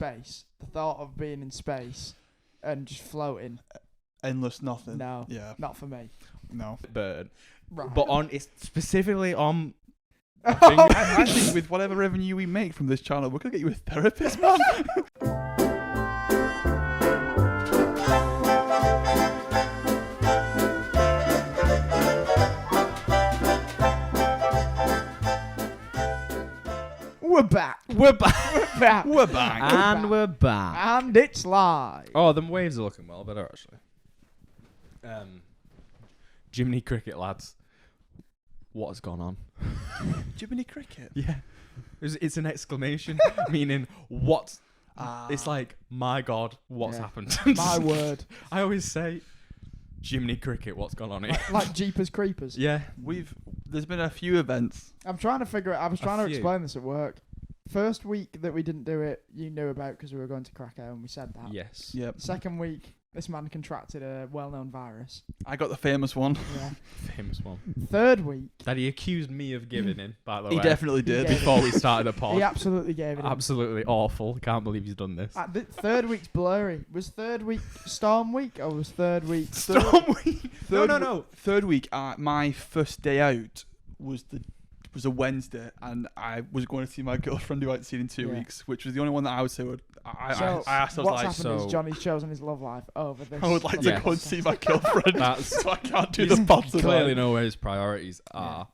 space. The thought of being in space and just floating. Endless nothing. No. Yeah. Not for me. No. Bird. Right. But it's specifically on. I think with whatever revenue we make from this channel, we're going to get you a therapist, man. We're back. We're back. We're back. We're back. And we're back. And it's live. Oh, them waves are looking well better, actually. Jiminy cricket, lads. What has gone on? Jiminy cricket? Yeah. It's an exclamation, meaning what? It's like, my God, what's happened? My word. I always say, Jiminy cricket, what's gone on here? Like Jeepers Creepers. Yeah. There's been a few events. I'm trying to figure it. I was trying to few. explain this at work. First week that we didn't do it, you knew about because we were going to Krakow and we said that. Yes. Yep. Second week, this man contracted a well-known virus. I got the famous one. Yeah. Famous one. Third week, That he accused me of giving in, by the way. He definitely did. gave Before we started the pod. he absolutely gave it. Absolutely awful. Can't believe he's done this. The third week's blurry. Was third week Storm week or was third week? Storm week. No. Third week, my first day out was a Wednesday, and I was going to see my girlfriend who I hadn't seen in 2 weeks, which was the only one that I would say would. I asked. I was what's like, happened is Johnny's chosen his love life over this. I would like to go and see my girlfriend, so I can't do He's the pod tonight. clearly know where his priorities are.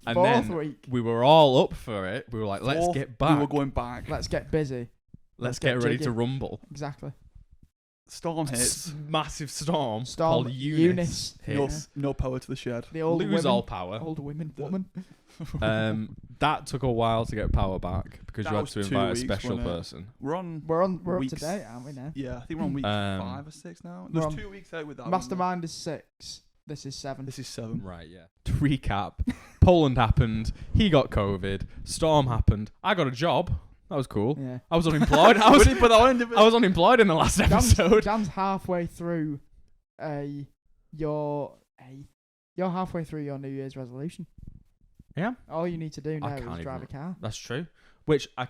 And Fourth then week, we were all up for it. We were like, let's Fourth, get back. We were going back. let's get busy. Let's get ready jiggy. to rumble. Exactly. Storm hits. Massive storm Storm called Eunice. No, hits. no power to the shed. The old Lose women, all power. old woman. That took a while to get power back because That you had was to 2 invite a weeks, special wasn't it? person. We're We're up weeks- to date, aren't we now? Yeah, I think we're on week 5 or 6 now. There's we're on 2 weeks out with that. Mastermind is 6. This is 7. This is 7. Right, yeah. To recap, Poland happened. He got COVID. Storm happened. I got a job. That was cool. Yeah. I was unemployed. I was unemployed in the last episode. Dan's halfway through you're halfway through your New Year's resolution. Yeah. All you need to do now can't is drive even- a car. That's true. Which I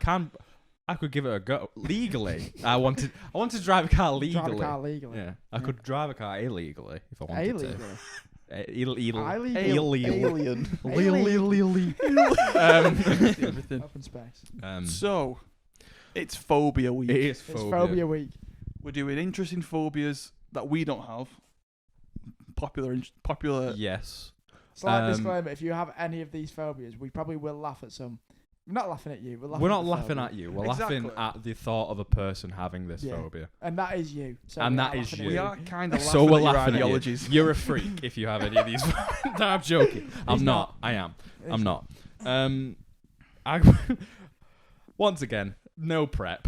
could give it a go legally. I wanted to drive a car legally. Drive a car legally. Yeah, I could drive a car illegally if I wanted Illegally. Alien. Everything. Open space. So, it's phobia week. It is It's phobia. phobia week. We're doing interesting phobias that we don't have. Popular. Yes. Slight disclaimer: if you have any of these phobias, we probably will laugh at some. We're not laughing at you. We're not laughing phobia. at you. We're Exactly. laughing at the thought of a person having this Yeah. phobia. And that is you. So And we that are is laughing you. at We are kind of laughing So we're at your laughing at you. ideologies. You're a freak if you have any of these. No, I'm joking. I'm He's not. I am. He's I'm not. I once again, no prep.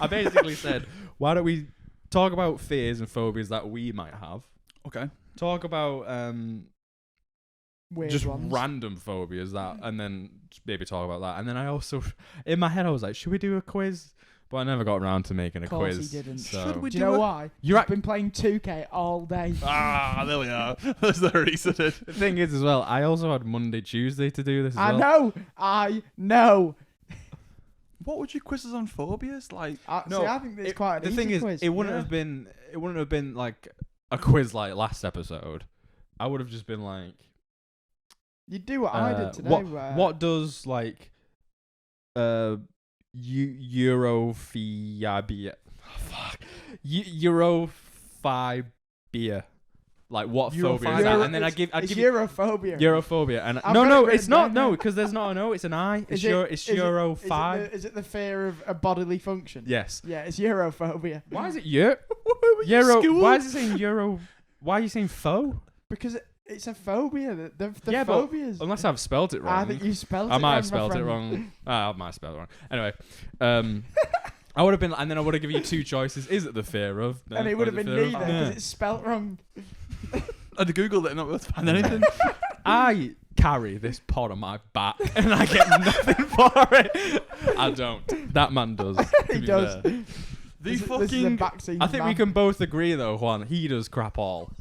I basically said, why don't we talk about fears and phobias that we might have? Okay. Talk about Weird just ones. random phobias that, and then maybe talk about that. And then I also, in my head, I was like, should we do a quiz? But I never got around to making a Of course quiz. he didn't. So. Should we Do you know why? You're You've been playing 2K all day. There we are. That's the reason. The thing is, as well, I also had Monday, Tuesday to do this. As I well. know. What would you quizzes on phobias like? No, See, I think it's quite an the easy thing is, quiz. it wouldn't Yeah. have been. It wouldn't have been like a quiz like last episode. I would have just been like, You do what I did today. what does like Urophobia? Fuck. Urophobia. Like what phobia is that? And then I'd give it's you Urophobia. Urophobia. And I've no, got no, it it's written not. down No, now. because there's not an O. It's an I. It's Is it- It's is it- Urophob. Is it the fear of a bodily function? Yes. Yeah, it's Urophobia. Why is it Euro? Why is it saying Euro? Why are you saying pho? Because it's a phobia. The Yeah, but phobias. Unless I've spelled it wrong. I think you spelled it I might wrong, have spelled my it friend. wrong. I might have spelled it wrong. Anyway, I would have been, and then I would have given you two choices. Is it the fear of? And it would have been fear of? neither because it's spelt wrong. I'd googled it and not able to find anything. I carry this pod on my back and I get nothing for it. I don't. That man does. to He be does. fair. This is a vaccine. I think we man. can both agree though, Juan. He does crap all.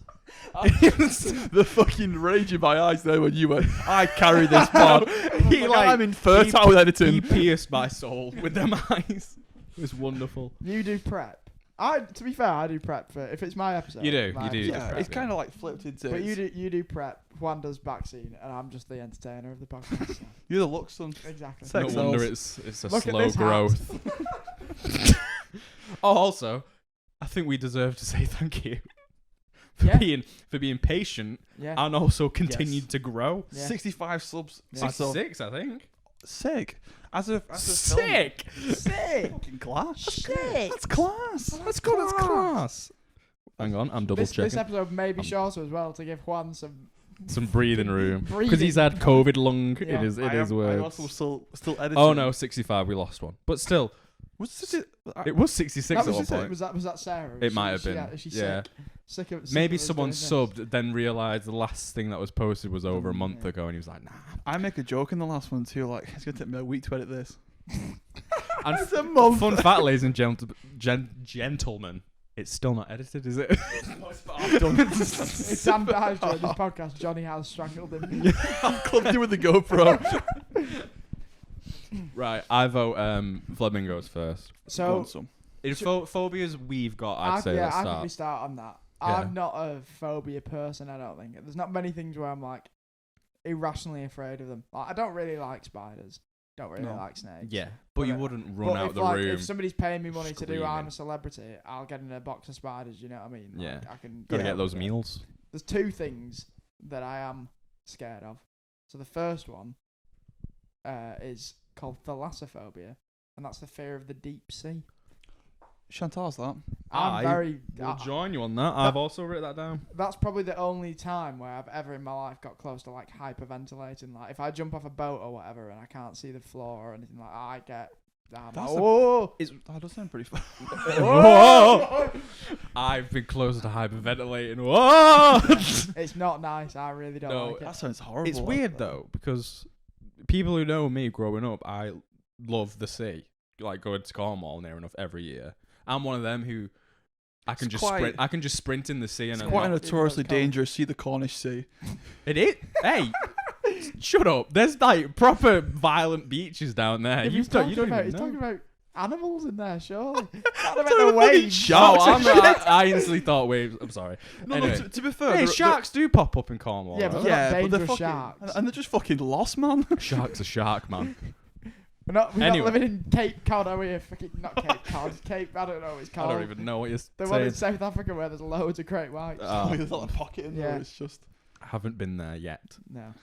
The fucking rage in my eyes there when you went, I carry this pod. He I'm infertile with editing. He pierced my soul with them eyes. It's wonderful. You do prep. To be fair, I do prep for if it's my episode. You do, my you do. episode Yeah, prep. it's kind of like flipped into. But you do prep. Juan does backscene, and I'm just the entertainer of the podcast. So. You're the look, son. Exactly. No Sex wonder sells. it's a Look at slow this hat. growth. Oh, also, I think we deserve to say thank you Yeah. for being patient Yeah. and also continued Yes. to grow. Yeah. 65 subs. Yeah. So 66, I think. sick. As a film. Sick. Sick. Fucking class. Sick. That's class. That's good. That's class. Hang on, I'm double This checking. episode may be shorter as well to give Juan Some breathing room because breathing he's had time. COVID lung Yeah. in his I words. also still editing. Oh no, 65. We lost one, but still, it was 66 That at was, one just, point. was that Sarah? It She- might have she- been. Is she Yeah. sick of Maybe us someone doing this? subbed, then realised the last thing that was posted was over a month Yeah. ago, and he was like, "Nah." I make a joke in the last one too. Like it's gonna take me a week to edit this. And It's a month. fun fact, ladies and gentlemen, it's still not edited, is it? If Sam dies during this podcast, Johnny has strangled him. I've clubbed you with the GoPro. Right, I vote Flemingos first. So Want some? In phobias we've got, I'd say yeah, let's I start. probably start on that. Yeah. I'm not a phobia person. I don't think there's not many things where I'm like irrationally afraid of them. Like, I don't really like spiders. Don't really No. like snakes. Yeah, but you But, wouldn't But run out if, the like, room. if somebody's paying me money to do I'm screaming. a celebrity, I'll get in a box of spiders. You know what I mean? Yeah. Like, I can Gotta get get those over it. meals. There's two things that I am scared of. So the first one is called Thalassophobia, and that's the fear of the deep sea. Chantal's that. I'm very. We'll join you on that. I've also written that down. That's probably the only time where I've ever in my life got close to like hyperventilating. Like if I jump off a boat or whatever and I can't see the floor or anything like that, I get. That's Like, a- whoa! That does sound pretty fun. Whoa! I've been close to hyperventilating. Whoa! It's not nice. I really don't No, like it. That sounds horrible. It's weird though because people who know me growing up, I love the sea. Like going to Cornwall near enough every year. I'm one of them who I can It's just quite- sprint. I can just sprint in the sea and It's I'm quite not- notoriously Even though it's dangerous. See the Cornish Sea. It is. Hey, shut up. There's like proper violent beaches down there. Yeah, but You he's don't. talking You don't about, even he's know. talking about animals in there, surely. Not Talking about the about fucking waves. sharks. Oh, I instantly thought waves. I'm sorry. No, Anyway. to be fair, Hey, they're- sharks do pop up in Cornwall. Yeah, though. but yeah, they're not but they're dangerous fucking, sharks. and they're just fucking lost, man. Shark's a shark, man. We're not Anyway. living in Cape Cod, are we? Not Cape Cod. Cape, I don't know what it's I called. don't even know what you're The one in saying. South Africa where there's loads of great whites. There's a little pocket in there. Yeah. It's just. I haven't been there yet. No.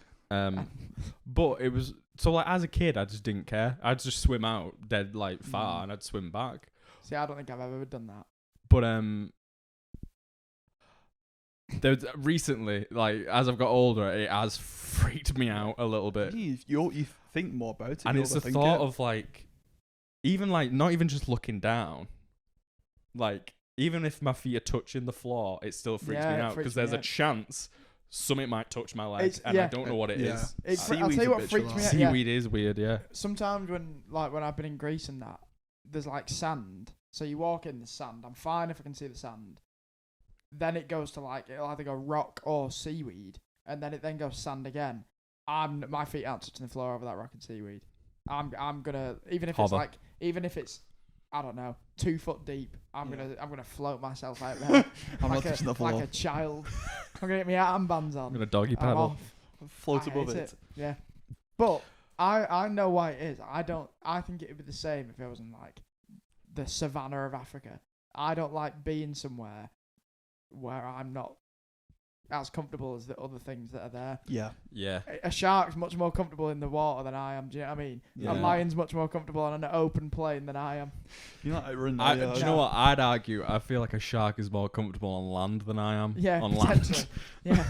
But it was so like as a kid, I just didn't care. I'd just swim out dead like far, Mm. and I'd swim back. See, I don't think I've ever done that. But there's recently, like as I've got older, it has freaked me out a little bit. You think more about it. And you it's the overthink thought it. of like, even like not even just looking down, like even if my feet are touching the floor, it still freaks Yeah, me it out freaks because there's me a out. chance something might touch my legs, It's- and I yeah. don't know what it Yeah. is. I'll Seaweed's tell you a what bitch freaks for me that. out. Yeah. Seaweed is weird, yeah. Sometimes when I've been in Greece and that, there's like sand. So you walk in the sand. I'm fine if I can see the sand. Then it goes to like it'll either go rock or seaweed, and then it then goes sand again. My feet aren't touching the floor over that rock and seaweed. I'm gonna even if Hover. even if it's I don't know 2 foot deep. I'm Yeah. gonna float myself out there I'm like not touching the like floor. a child. I'm gonna get my armbands on. I'm gonna doggy I'm paddle. off. Float I above hate it. Yeah, but I know why it is. I think it would be the same if it was in like the savannah of Africa. I don't like being somewhere where I'm not as comfortable as the other things that are there. Yeah. Yeah. A shark's much more comfortable in the water than I am. Do you know what I mean? Yeah. A lion's much more comfortable on an open plain than I am. You're not outrunning Do that. you know what? I'd argue. I feel like a shark is more comfortable on land than I am. Yeah, on land. potentially. Yeah,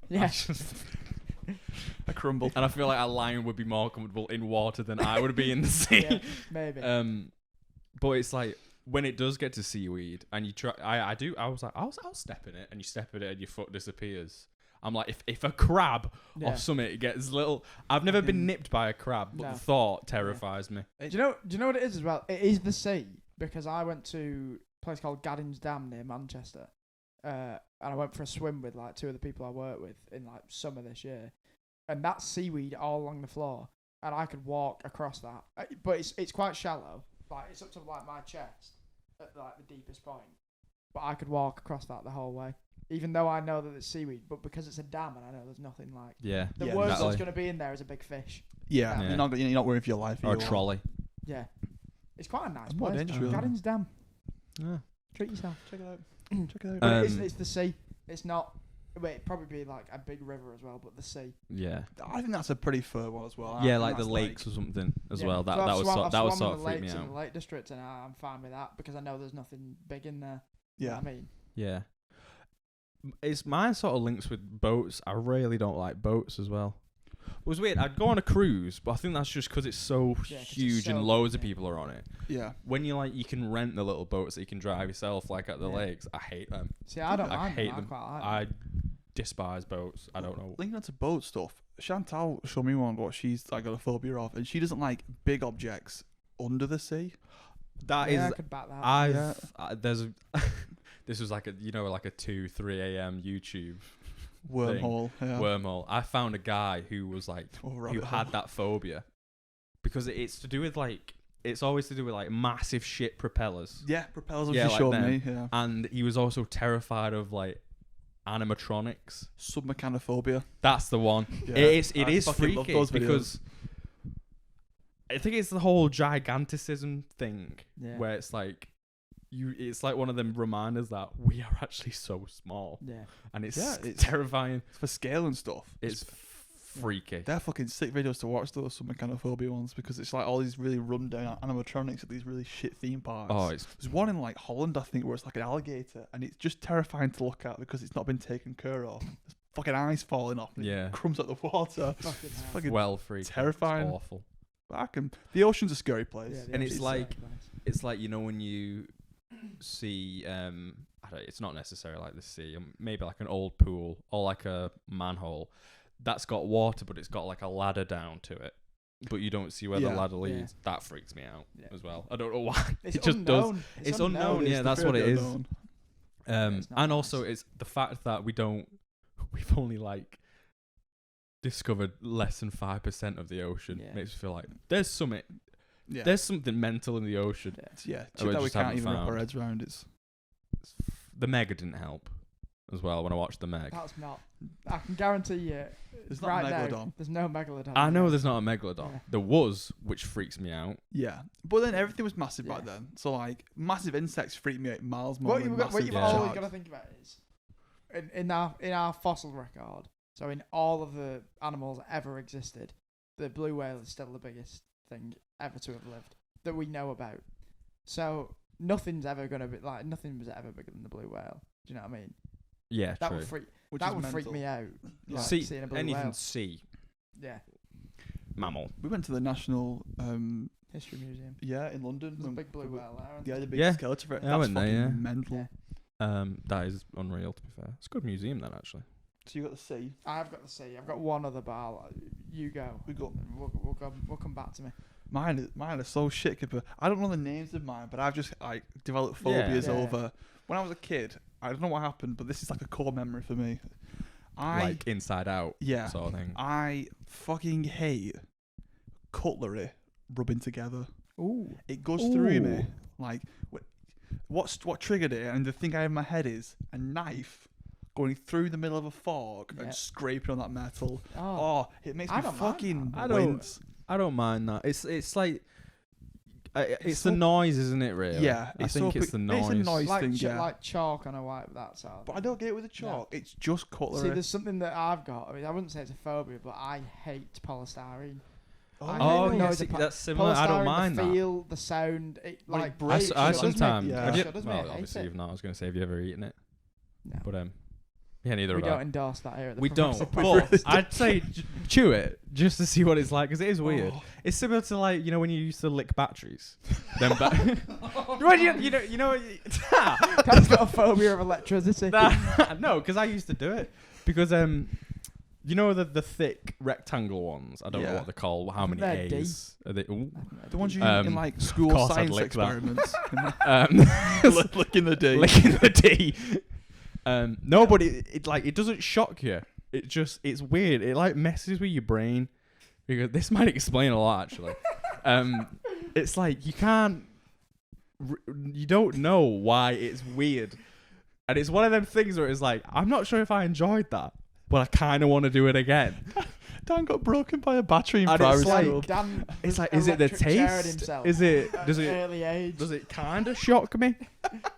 yeah. I crumbled. And I feel like a lion would be more comfortable in water than I would be in the sea. Yeah, maybe. But it's like when it does get to seaweed and you try, I was like, I'll step in it, and you step in it and your foot disappears. I'm like, if a crab Yeah. or something gets little, I've never been Fucking- nipped by a crab, but No. the thought terrifies me. Do you know what it is as well? It is the sea because I went to a place called Gaddings Dam near Manchester, and I went for a swim with like 2 of the people I work with in like summer this year, and that's seaweed all along the floor, and I could walk across that, but it's quite shallow, like it's up to like my chest at like the deepest point, but I could walk across that the whole way, even though I know that it's seaweed. But because it's a dam and I know there's nothing like Yeah. the Yeah, worst exactly. that's going to be in there is a big fish. Yeah, Yeah. You're not worrying for your life. Or a either. trolley. Yeah, it's quite a nice It's more place. dangerous, really. Gadding's Dam. Yeah. Treat yourself. Check it out. Check it out. But Um, it's the sea. It's not. Wait, it'd probably be like a big river as well, but the sea. Yeah. I think that's a pretty fair one as well. I Yeah, think like the that's lakes or something as Yeah. well. That So I've that was swam- sort, I've that was swum sort in of the freaked me lakes in out. the Lake District, and I'm fine with that because I know there's nothing big in there. Yeah. You know what I mean, Yeah. It's mine sort of links with boats. I really don't like boats as well. It was weird. I'd go on a cruise, but I think that's just because it's so Yeah, 'cause it's huge so and loads big, of yeah. people are on it. Yeah. When you can rent the little boats that you can drive yourself, like at the Yeah. lakes, I hate them. see, I don't I mind hate them. them. I quite like I them. despise boats. I don't know. Linking on to boat stuff, Chantal showed me one what she's like got a phobia of, and she doesn't like big objects under the sea. That Yeah, is, I could back that. there's a, this was like a 2-3 a.m. YouTube Wormhole. Yeah. wormhole. I found a guy who was like Oh, who rabbit had hole. that phobia because it's to do with like it's always to do with like massive shit propellers. Yeah, propellers. Yeah, She like showed them. me. Yeah. And he was also terrified of like animatronics. Sub-mechanophobia. That's the one. Yeah. It I is fucking love freaky those videos. because I think it's the whole giganticism thing Yeah. where it's like it's like one of them reminders that we are actually so small Yeah. and it's Yeah, it's- terrifying. for scale and stuff. It's freaky. They're fucking sick videos to watch, those sub-mechanophobia ones, because it's like all these really run-down animatronics at these really shit theme parks. Oh, it's There's one in like Holland, I think, where it's like an alligator, and it's just terrifying to look at because it's not been taken care of. There's fucking eyes falling off, and Yeah. it crumbs out the water. Fucking hell. Fucking well freaky. terrifying. It's awful. The ocean's a scary place. Yeah, the And it's ocean's like- so nice. It's like when you see it's not necessarily like the sea, maybe like an old pool or like a manhole that's got water, but it's got like a ladder down to it, but you don't see where the Yeah. ladder Yeah. leads. That freaks me out Yeah. as well. I don't know why. It's it just does. unknown. It's unknown. It's Yeah, the that's fear what of it the is. unknown. it's not And nice. also it's the fact that we've only like discovered less than 5% of the ocean. Yeah. Makes me feel like there's something Yeah. there's something mental in the ocean. Yeah. Yeah, we shit that we just can't haven't even wrap our found. heads around. It's The Meg didn't help as well when I watched the Meg. That's not. I can guarantee you. There's not right Megalodon. now, there's no megalodon. I know there's not a megalodon. Yeah. There was, which freaks me out. yeah, but then everything was massive back Yeah. then. So like massive insects freak me out miles more What than you've, got, what massive you've Yeah. always sharks. got to think about is in our fossil record. So in all of the animals that ever existed, the blue whale is still the biggest thing ever to have lived that we know about. So nothing's ever gonna be like nothing was ever bigger than the blue whale. Do you know what I mean? Yeah, That true. would freak. Which that is would freak mental. me out. Yeah. Like, Sea, seeing a blue anything whale. sea, Yeah. mammal. We went to the National, History Museum. in London. There's a when- big blue whale there. Yeah, the big Yeah. skeleton. For it. Yeah, I That's went there, fucking yeah. mental. Yeah. That is unreal, to be fair. It's a good museum then, actually. So you got the sea. I've got the sea. I've got one other bar. You go. We got We'll come back to me. mine are so shit. Kipper. I don't know the names of mine, but I've just like developed phobias Yeah. over. When I was a kid, I don't know what happened, but this is like a core memory for me. Like Inside Out Yeah. sort of thing. I fucking hate cutlery rubbing together. Ooh. It goes through me. Ooh. Like, what triggered it? And the thing I have in my head is a knife going through the middle of a fork Yeah. and scraping on that metal. Oh. Oh, it makes I me don't mind fucking that. I don't- wince. I don't mind that. It's like it's so- the noise, isn't it? Really? Yeah, I it's think so it's the it's a noise. noise Like thing, ch- yeah. like chalk on a white that sort. But I don't get it with the chalk. It's just cutlery. See, there's something that I've got. I mean, I wouldn't say it's a phobia, but I hate polystyrene. I Oh, hate the yeah, noise see, of that's similar. I don't polystyrene, mind the that. feel, the sound. It When it like breaks, I It does sometimes. make- I yeah. did- It does well, make me hate obviously, it. you've not. I was going to say, have you ever eaten it? No. But yeah, neither We have don't I. endorse that here at the We don't. Provocative But I'd say chew it just to see what it's like because it is weird. Oh. It's similar to like when you used to lick batteries. Then what you know That's got a phobia of electricity. no, because I used to do it because the thick rectangle ones. I don't know Yeah. what they're called. How many They're D. A's are they? Ooh. The ones you use in like school course I'd science lick that. experiments. Licking the D. Licking the D. No, but it doesn't shock you. It's weird. It like messes with your brain because this might explain a lot actually. It's like you can't you don't know why it's weird. And it's one of them things where it's like, I'm not sure if I enjoyed that, but I kind of want to do it again. Dan got broken by a battery in And primary it's like- school. Dan It's was like, is it the electric chairing taste? himself Is it? at Does an it? early age? Does it kind of shock me?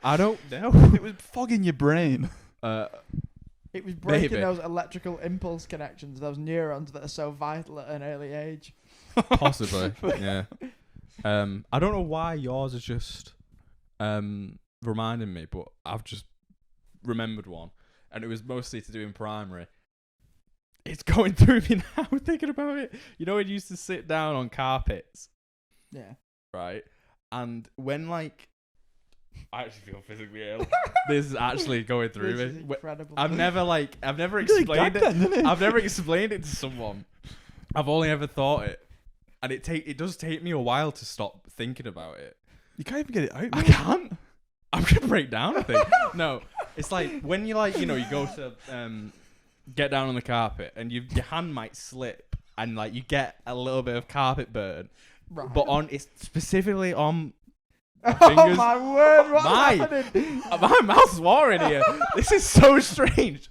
I don't know. It was fogging your brain. It was breaking Maybe. those electrical impulse connections, those neurons that are so vital at an early age. Possibly. Yeah. I don't know why yours is just reminding me, but I've just remembered one, and it was mostly to do in primary. It's going through me now thinking about it. You know, when you used to sit down on carpets, Yeah. right? And when like, I actually feel physically ill. This is actually going through This is me. incredible. I've never Really explained gagged it. then, didn't it? I've never explained it to someone. I've only ever thought it, and it does take me a while to stop thinking about it. You can't even get it out. I can't. I'm gonna break down. I think. No, it's like when you you go to get down on the carpet and your hand might slip and like you get a little bit of carpet burn, Right. but it's specifically on. Oh fingers- my word! What's My- happening? My mouth's watering here. This is so strange.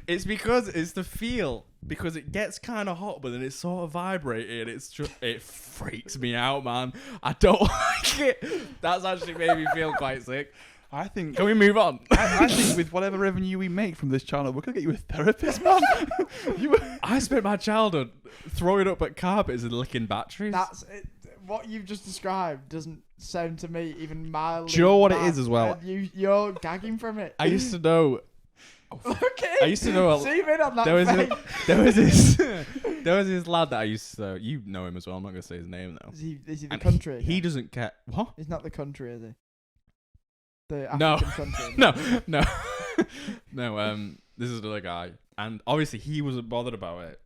It's because it's the feel. Because it gets kind of hot, but then it's sort of vibrating. It freaks me out, man. I don't like it. That's actually made me feel quite sick. I think. Can we move on? I think with whatever revenue we make from this channel, we're gonna get you a therapist, man. I spent my childhood throwing up at carpets and licking batteries. That's it. What you've just described doesn't sound to me even mildly. Do you know what it bad, is as well? and you're gagging from it. I used to know. Okay. I used to know. Zoom in on that. There was face. there was this lad that I used to. You know him as well. I'm not gonna say his name though. Is he the And country? He again? doesn't care. What? He's not the country, is he? The No. African country. No. No. This is another guy, and obviously he wasn't bothered about it.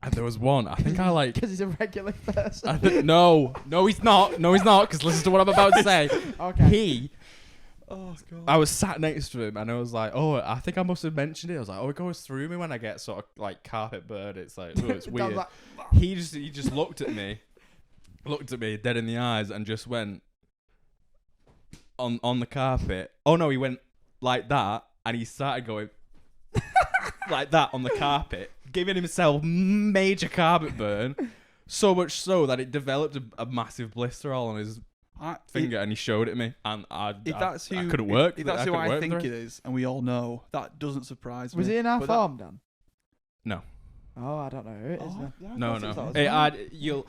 And there was one. I think I like. Because he's a regular person. No, he's not. No, he's not. Because listen to what I'm about to say. Okay. He. Oh god. I was sat next to him, and I was like, "Oh, I think I must have mentioned it." I was like, "Oh, it goes through me when I get sort of like carpet burn. It's like, oh, it's That was weird." like, He just looked at me dead in the eyes, and just went on the carpet. Oh no, he went like that, and he started going like that on the carpet, giving himself major carpet burn. So much so that it developed a massive blister all on his finger, and he showed it to me, and I couldn't work. If that's who I think it is, and we all know, that doesn't surprise me. was he in our But farm, Dan? No. Oh, I don't know who it is. then. yeah, I No, thought it was no. that Hey, as well.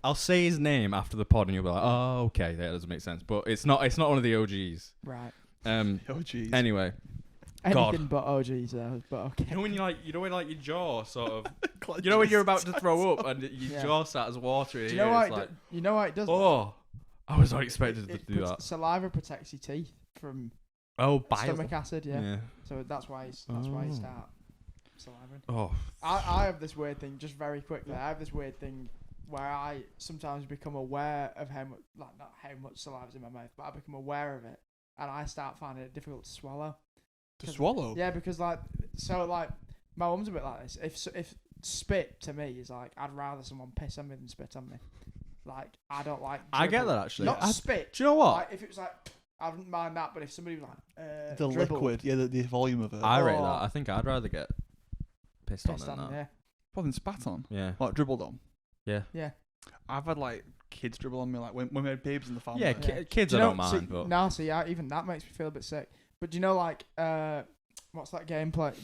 I'll say his name after the pod, and you'll be like, "Oh, okay, that doesn't make sense." But it's not one of the OGs. Right. Oh jeez. Anyway, Anything but OGs, though. But okay. you know when when like your jaw sort of, you know when you're about to throw up and your Yeah. jaw starts watering. Do you know why? You know why it does? that? Oh, I was not expected to It do puts- that. Saliva protects your teeth from Oh, bile. stomach acid. Yeah. Yeah. So that's why you Oh. start salivering. Oh. I have this weird thing. Just very quickly, I have this weird thing where I sometimes become aware of how much, like not how much saliva's in my mouth, but I become aware of it, and I start finding it difficult to swallow. To swallow. Yeah, because like my mum's a bit like this. If spit to me is like, I'd rather someone piss on me than spit on me. Like I don't like. I get dribble. that actually. Not spit. Do you know what? Like, if it was like, I wouldn't mind that, but if somebody was like The dribbled, liquid, yeah, the volume of it. I rate Oh. that. I think I'd rather get pissed on pissed than on, that. yeah. Probably spat on. Yeah. Like dribbled on. Yeah. I've had like kids dribble on me, like when we had babies in the family. Yeah, Yeah. kids Do I you don't know- mind, but No, see, even that makes me feel a bit sick. But do you know, like, what's that game called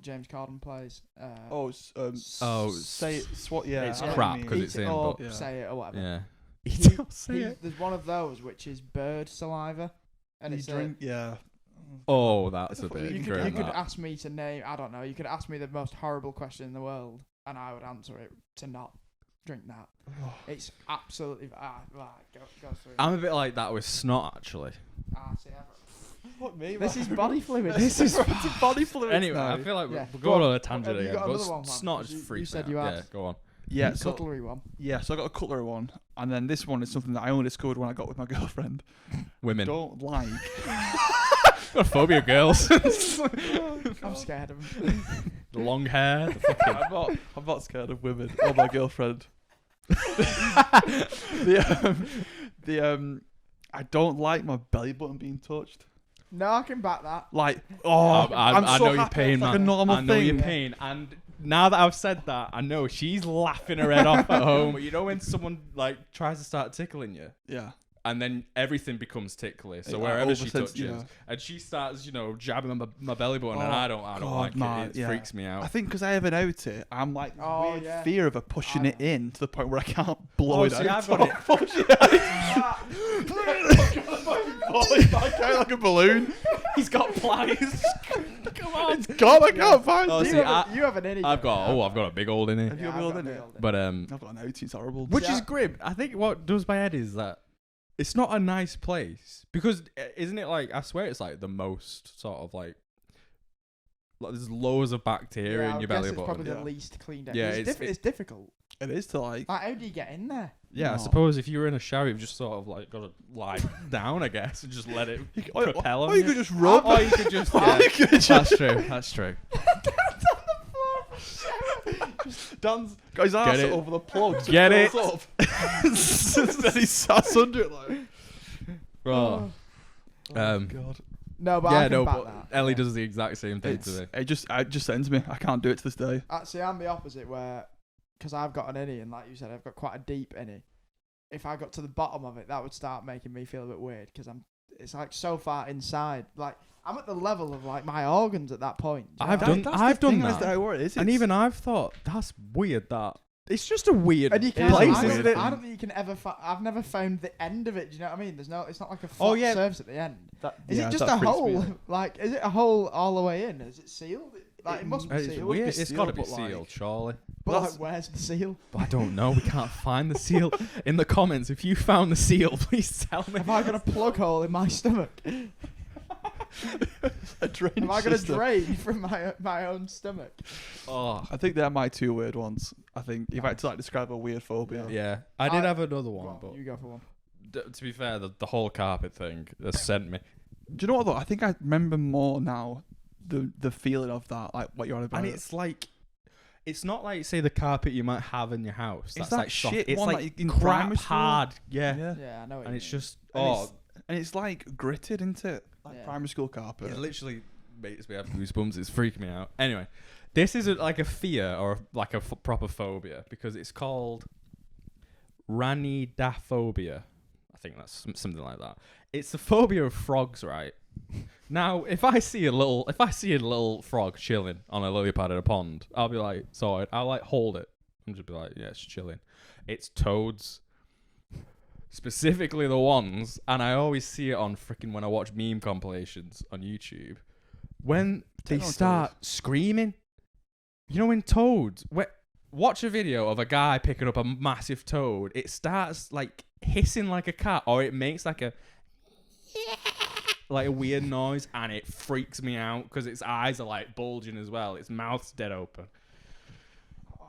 James Corden plays? Oh, say it. Yeah, It's I know what crap you mean. 'cause Eat it's it in, or but- Yeah. say it or whatever. yeah. There's one of those which is bird saliva, and You it's drink. Yeah. Oh, that's a You bit You grim. could that. ask me to name. I don't know. You could ask me the most horrible question in the world, and I would answer it to not drink that. It's absolutely go through. I'm a bit like that with snot, actually. See, Fuck me. this is body fluid. This is body fluid. Anyway, now. I feel like Yeah. we're Go going on. on a tangent Have you again. got But another one, man? snot You- just freaks you said me you out. had. Yeah, go on. Yeah. So cutlery one. so I got a cutlery one, and then this one is something that I only discovered when I got with my girlfriend. Women. Don't like. Got a phobia of girls. I'm scared of them. The long hair. The fucking I'm not scared of women or my girlfriend. I don't like my belly button being touched. No, I can back that. Like, I I'm so know your happy. pain, It's man. like a normal I know thing. your pain, and now that I've said that, I know she's laughing her head off at home. But you know when someone like tries to start tickling you, Yeah. and then everything becomes tickly. So Yeah, wherever she oversensitive, touches, yeah. and she starts, jabbing my belly button, and Oh, I don't God, like man, it. It yeah. freaks me out. I think because I have an out it, I'm like weird yeah. fear of her pushing I it in to the point where I can't blow it see, out. I've got it. Push it out. Falling back out like a balloon. He's got pliers. Come on. God, I can't find Oh, it. see, You have an innie. I've got a big old in Have it. you got I've one got in a it? big old But I've got an out. It's horrible. which See, is grim. I think what does my head is that it's not a nice place because isn't it like I swear it's like the most sort of like there's loads of bacteria in your belly it's button. probably Yeah. the least cleaned. Yeah, it's difficult. It is to like. Like, how do you get in there? Yeah, I No. suppose if you were in a shower, you've just sort of like got to lie down, I guess, and just let it propel on Or you could just rub. Or you could just. Or Yeah, you could just. that's true. That's true. Dan's got his Get arse it. over the plug. So Get it it. goes up. Then he sats under it like. Oh. God. No, but Yeah, I can no, back but that. Ellie Yeah. does the exact same thing to me. It just sends me. I can't do it to this day. Actually, I'm the opposite where, because I've got an innie, and like you said, I've got quite a deep innie. If I got to the bottom of it, that would start making me feel a bit weird because it's like so far inside. Like I'm at the level of like my organs at that point. Do you I've know? done- That's I've the thing, done that's that. how it is. And even I've thought that's weird. That it's just a weird And you can't. place, I, isn't don't, it? I don't think you can ever. I've never found the end of it. Do you know what I mean? There's no. It's not like a Oh, flat yeah. surface at the end. Is yeah, it just that a freaks me hole? out. Like, is it a hole all the way in? Is it sealed? Like, it must be It's sealed. weird. be It's got to be sealed, but, like- sealed, surely. But Well, like, where's the seal? But I don't know. We can't find the seal. In the comments, if you found the seal, please tell me. Have I got a plug hole in my stomach? A drainage Am I going to system. drain from my own stomach? Oh, I think they're my two weird ones. I think if I had to like describe a weird phobia. yeah. I did I- have another Go one, on, but you go for one. to be fair, the whole carpet thing has sent me. Do you know what though? I think I remember more now the feeling of that, like what you're on about. And it's like, it's not like say the carpet you might have in your house. It's That's that like soft. shit It's one like that you- in crap primary school. hard. Yeah. Yeah, I know what And you it's mean. just and it's like gritted, isn't it? Like Yeah. primary school carpet. it literally makes me have goosebumps. It's freaking me out. Anyway, this isn't like a fear or like a proper phobia because it's called Ranidaphobia. I think that's something like that. It's the phobia of frogs, right? Now, if I see a little frog chilling on a lily pad in a pond, I'll be like, sorry, I'll like hold it and just be like, yeah, it's chilling. It's toads, specifically the ones, and I always see it on freaking when I watch meme compilations on YouTube, when they Techno start screaming. You know, when toads, watch a video of a guy picking up a massive toad, it starts like hissing like a cat, or it makes like a weird noise, and it freaks me out because its eyes are like bulging as well. Its mouth's dead open.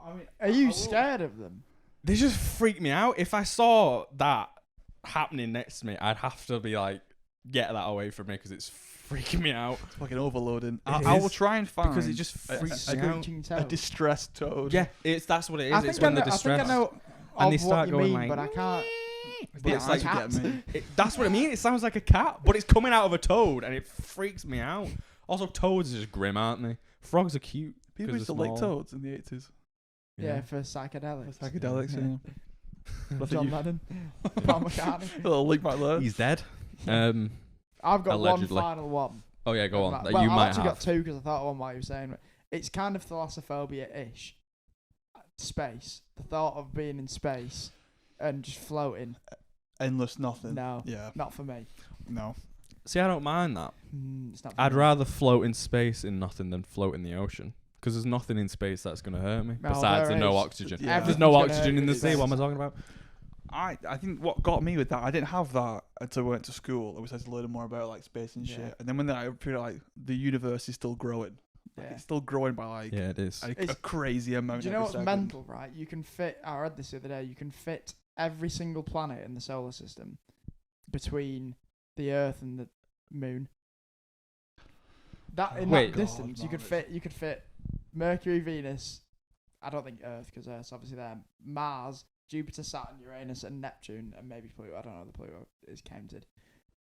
I mean, Are you scared of them? They just freak me out. If I saw that happening next to me, I'd have to be like, get that away from me because it's freaking me out. It's fucking overloading. It I will is, try and find because it just freaks me out. Screeching a toad. distressed toad. Yeah, that's what it is. I It's think I when know, they're distressed. I think I know And they of start what you going mean, like, but I can't. The it's eyes like you get me. That's what I mean. It sounds like a cat, but it's coming out of a toad, and it freaks me out. Also, toads are just grim, aren't they? Frogs are cute. People 'cause used to they're like small. toads in the 80s. Yeah, for psychedelics. Psychedelics, Yeah. yeah. John Lennon, Paul McCartney. A little link back there. He's dead. I've got Allegedly. one final one. Oh yeah, go on. Well, That I've you might actually have. got two because I thought of one while you were saying it. It's kind of thalassophobia-ish. Space. The thought of being in space and just floating. Endless nothing. No, Yeah. not for me. No. See, I don't mind that. It's not. For I'd me. rather float in space in nothing than float in the ocean. Because there's nothing in space that's going to hurt me. Well, Besides there the no is. oxygen. Yeah. There's no Everything's gonna oxygen hurt in you the sea. in What am I space. talking about? I think what got me with that, I didn't have that until I went to school. I was to learn more about like space and Yeah. shit. And then when I figured like the universe is still growing. Like, Yeah. it's still growing by like Yeah, it is. a It's- crazy amount. Do you know every what's second. mental, right? You can fit. I read this the other day. You can fit every single planet in the solar system between the Earth and the Moon. That in Wait. that distance, you God, could man, fit. You could fit Mercury, Venus. I don't think Earth, because Earth's obviously there. Mars, Jupiter, Saturn, Uranus, and Neptune, and maybe Pluto. I don't know the Pluto is counted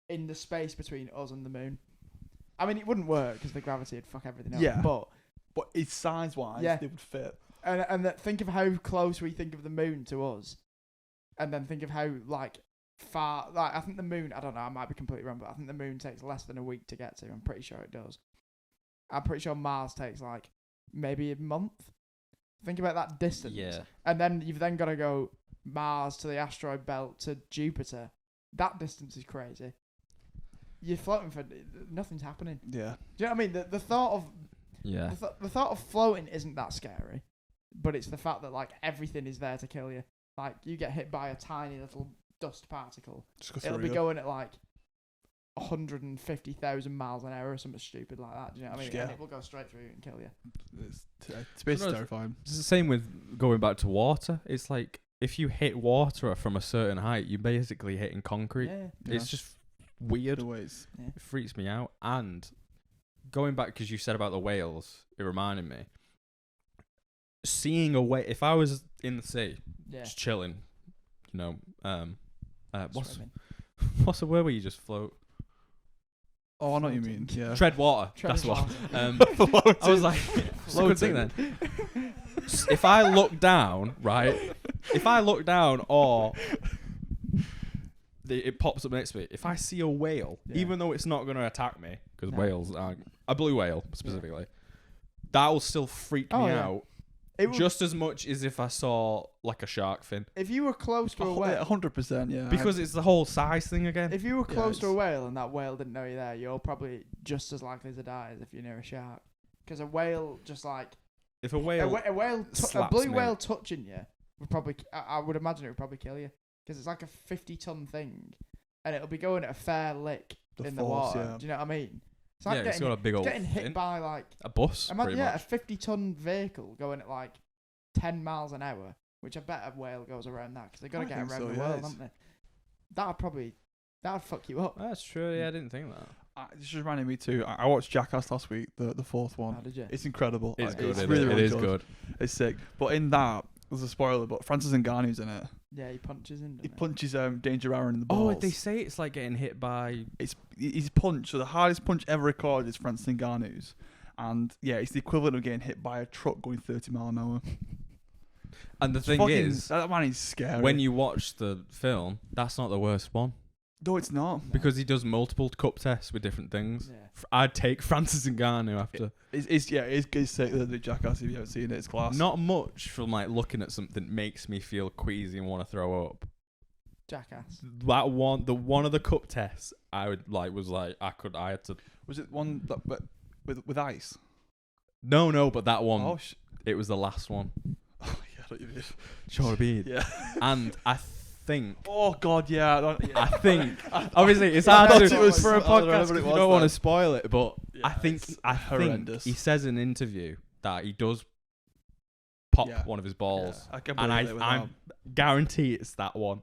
in the space between us and the moon. I mean, it wouldn't work because the gravity would fuck everything up. Yeah. But it's size-wise, Yeah. they would fit. and think of how close we think of the moon to us, and then think of how like far. Like I think the moon. I don't know. I might be completely wrong, but I think the moon takes less than a week to get to. I'm pretty sure it does. I'm pretty sure Mars takes like maybe a month. Think about that distance. Yeah. And then you've then got to go Mars to the asteroid belt to Jupiter. That distance is crazy. You're floating for nothing's happening. Yeah. Do you know what I mean? The thought of Yeah. the thought of floating isn't that scary, but it's the fact that like everything is there to kill you. Like you get hit by a tiny little dust particle, Just go it'll through be you. going at like 150,000 miles an hour or something stupid like that. Do you know what I mean? Yeah. And it will go straight through you and kill you. It's basically terrifying. It's the same with going back to water. It's like if you hit water from a certain height, you're basically hitting concrete. Yeah. It's just weird. The ways. Yeah. It freaks me out. And going back, because you said about the whales, it reminded me. Seeing a whale, if I was in the sea, Yeah. just chilling, you know, Swimming. what's the word where you just float? Oh, I know what you mean. Yeah. Tread water. Treading That's what. Floating. I was like, it's a good thing then. If I look down, right? If I look down, or it pops up next to me. If I see a whale, Yeah. even though it's not going to attack me, because No. whales aren't a blue whale specifically, that will still freak Oh, me yeah. out It would, just as much as if I saw like a shark fin, if you were close to a whale, 100%. Yeah. because it's the whole size thing again. if you were Yeah, close to a it's- whale and that whale didn't know you're there, you're probably just as likely to die as if you're near a shark. Because a whale just like If a a, whale, a slaps blue me. whale touching you would probably, I would imagine it would probably kill you because it's like a 50-ton thing, and it'll be going at a fair lick The in force, the water. yeah. Do you know what I mean? It's yeah, like it's getting, got a big old getting hit fin. by like A bus, imagine, pretty yeah, much. a 50-ton vehicle going at like 10 miles an hour, which I bet a whale goes around that because they've got to I get think around so, the yeah, world, it's- haven't they? That'd fuck you up. That's true. Yeah, I didn't think that. It just reminded me too. I watched Jackass last week, the fourth one. Oh, did you? It's incredible. It's good. It's It really, is- really it is good. good. It's sick. But in that, there's a spoiler, but Francis Ngannou's in it. Yeah, he punches in. He doesn't punches Danger Aaron in the Oh, balls. they say it's like getting hit by. It's his punch. So the hardest punch ever recorded is Francis Ngannou's, and yeah, it's the equivalent of getting hit by a truck going 30 miles an hour. And the It's thing fucking- is, that man is scary. when you watch the film, that's not the worst one no, it's not. No. because he does multiple cup tests with different things. Yeah. I'd take Francis Ngannou after. It's sick. The Jackass. If you haven't seen it, it's class. Not much from like looking at something makes me feel queasy and want to throw up. Jackass. That one, the one of the cup tests, I had to. Was it one that but with ice? No, but that one, Oh, it was the last one. oh yeah, I know what you mean. Sure to be. Yeah. And I think. Oh god, yeah. I think I obviously it's I hard thought to it was- for a I don't remember podcast what 'cause it you was don't want to then. spoil it, but I Yeah, think it's I horrendous. think he says in an interview that he does pop Yeah. one of his balls, I can and believe it with I guarantee it's that one.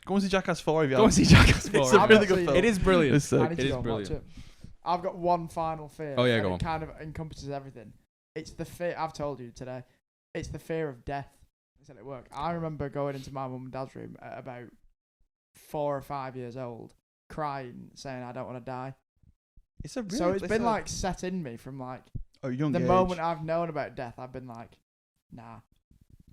Go and see Jackass 4 if you Go and haven't. see Jackass 4. It's a I've really not good seen film. It is brilliant. It's I sick. need It to is go and watch brilliant. it. I've got one final fear. Oh, yeah, and go it on. kind of encompasses everything. It's the fear. I've told you today. It's the fear of death. I said it at work. I remember going into my mum and dad's room at about 4 or 5 years old, crying, saying I don't want to die. It's a really So it's been like set in me from like young the age. moment I've known about death. I've been like, nah.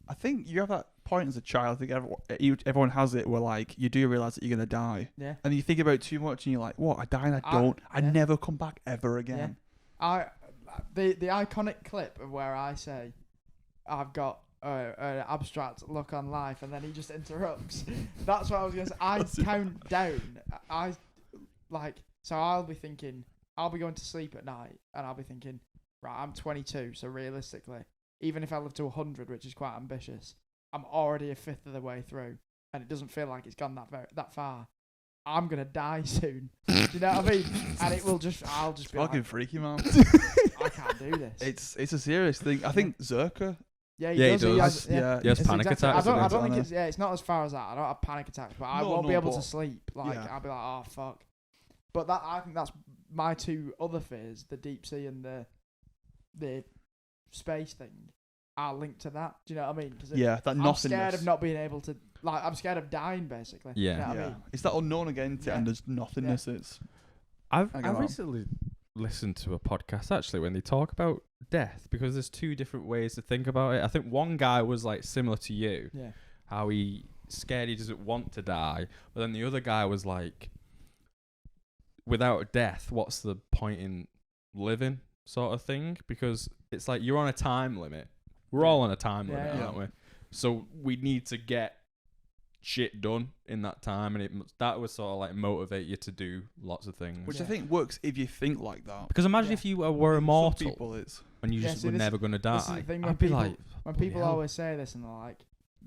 I think you have that point as a child. I think everyone has it where like you do realize that you're gonna die, Yeah. and you think about it too much, and you're like, "What? I die and I I- don't. I yeah. never come back ever again." The iconic clip of where I say I've got an abstract look on life, and then he just interrupts. That's what I was gonna say. I count down. So I'll be thinking I'll be going to sleep at night, and I'll be thinking, right, I'm 22, so realistically, even if I live to 100, which is quite ambitious, I'm already a fifth of the way through, and it doesn't feel like it's gone that far. I'm gonna die soon. Do you know what I mean? And I'll just It's be fucking like, freaky, man. I can't do this. It's a serious thing. I think Zerka. Yeah, Yeah, he does. does. Has, Yes, panic attacks. I don't I think know. it's not as far as that. I don't have panic attacks, but I No, won't be no, able to but- sleep. Like yeah. I'll be like, oh fuck. But I think that's my two other fears: the deep sea and the space thing. are linked to that. Do you know what I mean? 'Cause that I'm nothingness. scared of not being able to. Like, I'm scared of dying, basically. Yeah. You know what I Yeah, mean? it's that unknown again, and there's nothingness. It's I've I get that. recently listened to a podcast actually when they talk about death, because there's two different ways to think about it. I think one guy was like similar to you, Yeah. how he scared he doesn't want to die, but then the other guy was like, without death, what's the point in living, sort of thing? Because it's like you're on a time limit. We're all on a time limit, yeah. aren't we? So we need to get shit done in that time, and that would sort of like motivate you to do lots of things. which I think works if you think like that. Because imagine if you were Some immortal people, it's and you just were never going to This is the die. thing when I'd be people- like, When bloody people hell. always say this and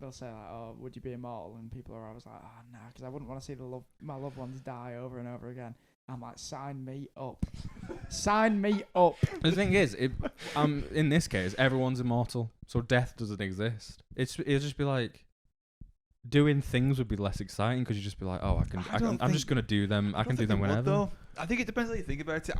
they'll say like, "Oh, would you be immortal?" And people are always like, "Oh, no," because I wouldn't want to see my loved ones die over and over again. I'm like, sign me up, sign me up. The thing is, in this case, everyone's immortal, so death doesn't exist. It'll just be like doing things would be less exciting because you just be like, oh, I'm just gonna do them. I can do them whenever. Though. I think it depends how you think about it.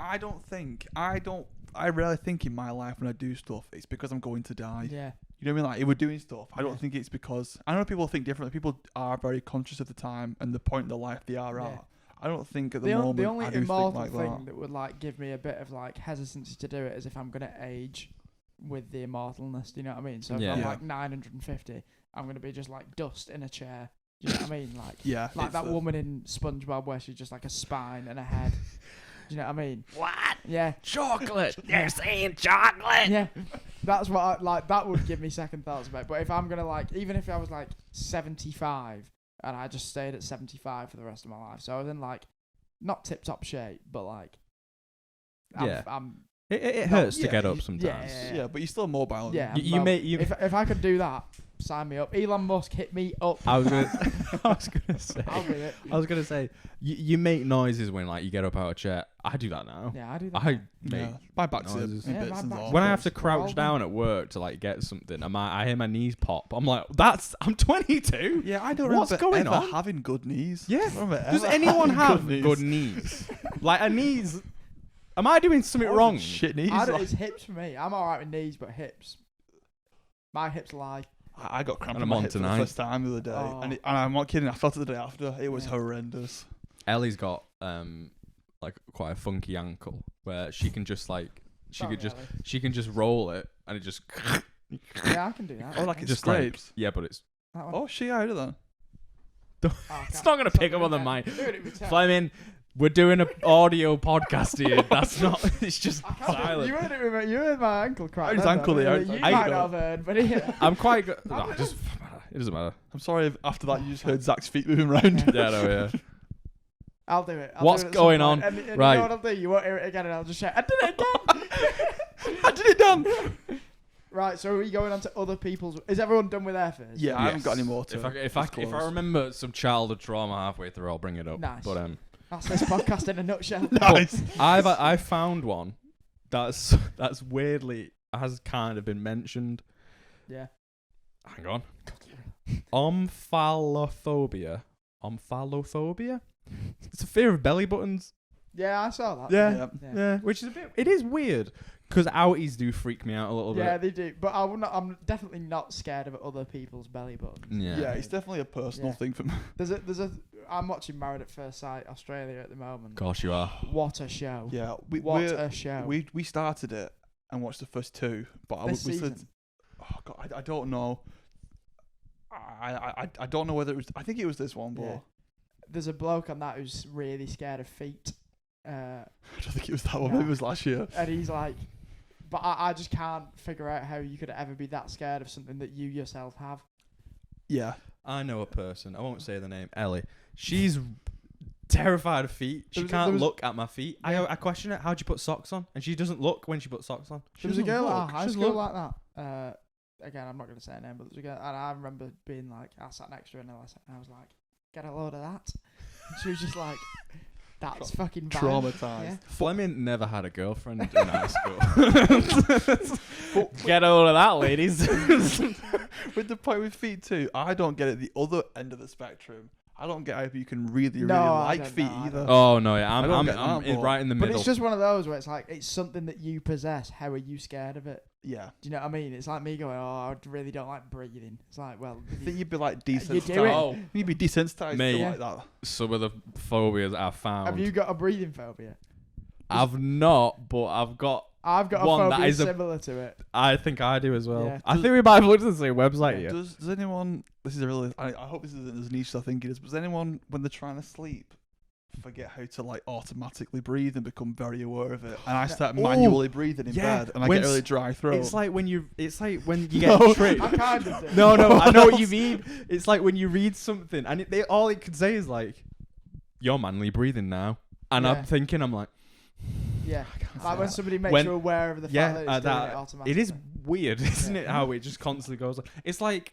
I rarely think in my life when I do stuff, it's because I'm going to die. Yeah. You know what I mean? Like, if we're doing stuff, I don't think it's because... I know people think differently. People are very conscious of the time and the point in their life they are at. I don't think at the moment The only I do immortal think like thing that would like give me a bit of like hesitancy to do it is if I'm gonna age with the immortalness. Do you know what I mean? So if I'm Yeah. like 950, I'm gonna be just like dust in a chair. Do you know what I mean? Like, Yeah. like it's that the- woman in SpongeBob where she's just like a spine and a head. Do you know what I mean? What? Yeah. Chocolate? They're saying chocolate. Yeah, that's what I like. That would give me second thoughts about. But if I'm gonna like, even if I was like 75 and I just stayed at 75 for the rest of my life, so I was in like not tip top shape, but like, I'm It No, hurts to yeah, get up yeah, sometimes. Yeah, but you're still mobile. yeah. You well, may- if I could do that, sign me up. Elon Musk, hit me up. I was gonna say. I'll do it. I was gonna say. You make noises when like you get up out of a chair. I do that now. Yeah, I do that. I make Yeah. My back's in noises. bits Yeah, my and back's all. when I have to Well, crouch then. down at work to like get something, I hear my knees pop. I'm like, I'm 22. Yeah, I don't What's remember going ever on? having good knees. Yeah. I don't remember Does ever anyone having have good knees? Like a knees? Am I doing something What, wrong? Shit knees. I don't, like- it's hips for me. I'm alright with knees, but hips. My hips lie. I got cramp And in I'm my on hip for tonight. the first time the other day, Oh. and I'm not kidding. I felt it the day after. It was Yeah. horrendous. Ellie's got like quite a funky ankle where she can just like Sorry, Ellie. she can just roll it and it just Yeah, I can do that. Oh, like it just like scrapes. yeah, but it's That one. Oh, shit, I did that. Oh, I it's can't- not gonna it's pick up on the gonna- mic. Do it in return. Fleming, we're doing an audio podcast here. That's not. It's just I can't do it. silent. You heard it with my, you heard my ankle crack. His then, ankle though. there. You I might know. not have heard, but yeah. I'm quite good. I No, don't just it doesn't matter. I'm sorry if after that you just heard Zach's feet moving around. Yeah, no, yeah. I'll do it. What's do it at some going point. on? And Right. You know what I'll do? You won't hear it again, and I'll just shout, "I did it again!" I did it, Dan. Right. So are we going on to other people's? Is everyone done with their fears? Yeah, I haven't got any more to. If I remember some childhood trauma halfway through, I'll bring it up. Nice. But That's this podcast in a nutshell. Nice. I found one that's weirdly has kind of been mentioned. Yeah. Hang on. Omphalophobia. Omphalophobia? It's a fear of belly buttons. Yeah, I saw that. Yeah. Yeah. Yeah, which is it is weird because outies do freak me out a little Yeah, bit. they do. But I'm definitely not scared of other people's belly buttons. Yeah. It's definitely a personal Yeah. thing for me. I'm watching Married at First Sight Australia at the moment. Of course you are. What a show. Yeah, What a show. we started it and watched the first two, but This we season. said, oh god, I don't know. I don't know whether it was. I think it was this one, but Yeah. There's a bloke on that who's really scared of feet. I don't think it was that one. No. Maybe it was last year. And he's like, but I just can't figure out how you could ever be that scared of something that you yourself have. Yeah, I know a person. I won't say the name. Ellie. She's terrified of feet. She There can't was- look at my feet. Yeah. I question her. How'd you put socks on? And she doesn't look when she puts socks on. There was a doesn't girl at look. our high She doesn't school look. like that. Again, I'm not going to say her name, but there's a girl, and I remember being like, I sat next to her and I was like, get a load of that. And she was just like, that's fucking bad. traumatized. Yeah. Fleming never had a girlfriend in high school. Get hold of that, ladies. With the point with feet too, I don't get it. The other end of the spectrum, I don't get how you can really No, I like don't feet know, I either. don't. Oh no, yeah, I don't I'm get that, but- right in the But middle. it's just one of those where it's like it's something that you possess. How are you scared of it? Yeah. Do you know what I mean? It's like me going, "Oh, I really don't like breathing." It's like, well, I think you'd be like you desensitized. do it. Oh, You'd be desensitized Mate. to like that. some of the phobias I found. have you got a breathing phobia? I've not, but I've got. I've got One a that phobia is a- similar to it. I think I do as well. Yeah. I think we might have looked at the same website. Yeah. Does anyone? This is a really. I hope this isn't as niche as I think it is. But does anyone, when they're trying to sleep, forget how to like automatically breathe and become very aware of it? And I start manually breathing in yeah. bed, and I When get really dry throat. It's like when you get No. tricked. I kind of do. No, I know what you mean. It's like when you read something and all it could say is like, "You're manually breathing now," and Yeah. I'm like, Yeah, say like when that. somebody makes When- you aware of the fact yeah, that it's doing that- it automatically. it is weird, isn't Yeah. it? How it just constantly goes. It's like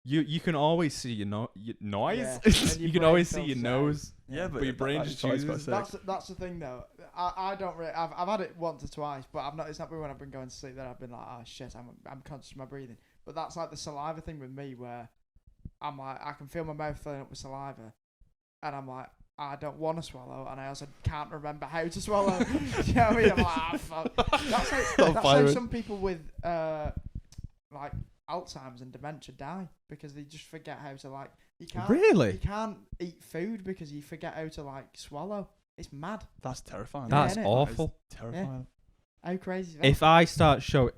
you can always see your noise. Yeah, and your You can brain always see feels your safe. nose. yeah, but your brain just chooses. That's the thing though. I don't really. I've had it once or twice, but I've not. It's not been when I've been going to sleep that I've been like, oh shit, I'm conscious of my breathing. But that's like the saliva thing with me, where I'm like, I can feel my mouth filling up with saliva, and I'm like, I don't want to swallow, and I also can't remember how to swallow. Do you know what I mean? I'm like, ah, fuck. That's how some people with like Alzheimer's and dementia die, because they just forget how to like. You Really? can't eat food because you forget how to like swallow. It's mad. That's terrifying. That's innit? awful. That is terrifying. How crazy is that?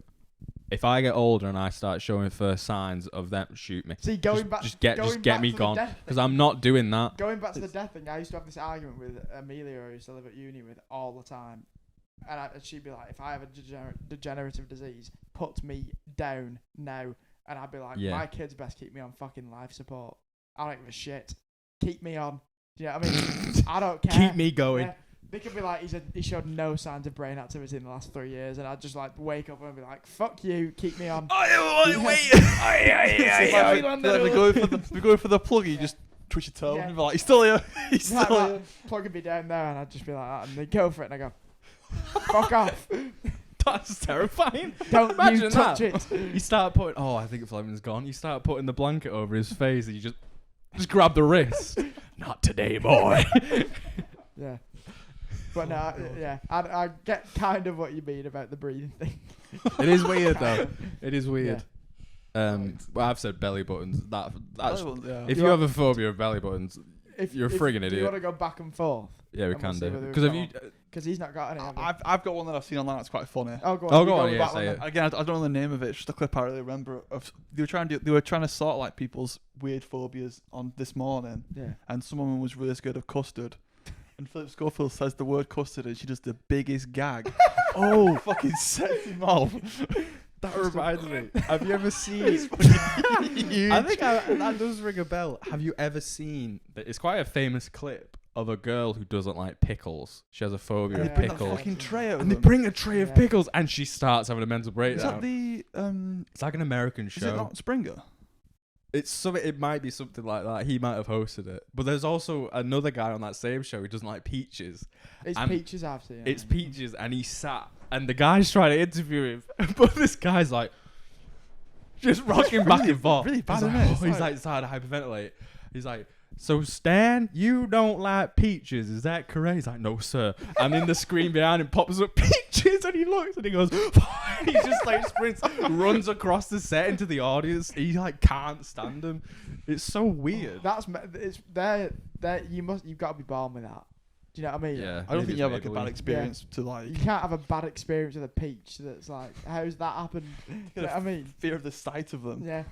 If I get older and I start showing first signs of them, shoot me. See, Just get me gone, because I'm not doing that. Going back to the death thing, I used to have this argument with Amelia, who I used to live at uni with all the time. And she'd be like, if I have a degenerative disease, put me down now. And I'd be like, Yeah. my kids best keep me on fucking life support. I don't give a shit. Keep me on. Do you know what I mean? I don't care. Keep me going. Yeah. They could be like, he showed no signs of brain activity in the last 3 years, and I'd just like wake up and be like, fuck you, keep me on. We go for the plug. You just twitch your toe Yeah. and be like, he's still here. He's Like still that, here. plugging me down there, and I'd just be like that, and they go for it, and I go, fuck off. That's terrifying. Don't Imagine you touch that. it. You start putting. Oh, I think Fleming's gone. You start putting the blanket over his face, and you just grab the wrist. Not today, boy. Yeah. But no, yeah, I get kind of what you mean about the breathing thing. It is weird though. It is weird. Yeah. Well, I've said belly buttons. That's Yeah. if you have a phobia of belly buttons, you're a friggin' Do you idiot. want to go back and forth? Yeah, we And can we'll see do. whether Because have you? Because he's not got any. Have you? I've got one that I've seen online that's quite funny. Oh, go on. Oh, you go on, with yeah, that say one it. then. Again, I don't know the name of it. It's just a clip I really remember. They were trying to sort like people's weird phobias on this morning, Yeah. and some woman was really scared of custard. And Philip Schofield says the word custard, and she does the biggest gag. Oh, fucking set him off. That reminds me. Have you ever seen? Huge. I think that does ring a bell. Have you ever seen? It's quite a famous clip of a girl who doesn't like pickles. She has a phobia And of they bring a pickles. fucking tray out of And they them. bring a tray of Yeah. pickles, and she starts having a mental Is breakdown. that the It's like an American is it show. not Springer? It's something. It might be something like that. He might have hosted it. But there's also another guy on that same show who doesn't like peaches. It's And peaches I've seen. It's peaches, and he sat, and the guy's trying to interview him, but this guy's like just rocking back and forth. really bad, He's like, isn't it? oh, It's he's like starting to hyperventilate. He's like, so Stan, you don't like peaches, is that correct? He's like, no, sir. And in the screen behind him pops up peaches, and he looks and he goes, he just like sprints, runs across the set into the audience. He like can't stand him. It's so weird. It's you've got to be born with that. Do you know what I mean? Yeah. I don't maybe think you have it's like a bad Maybelline. experience to like You can't have a bad experience with a peach that's like, how's that happened? Do you know what I mean? fear of the sight of them. Yeah.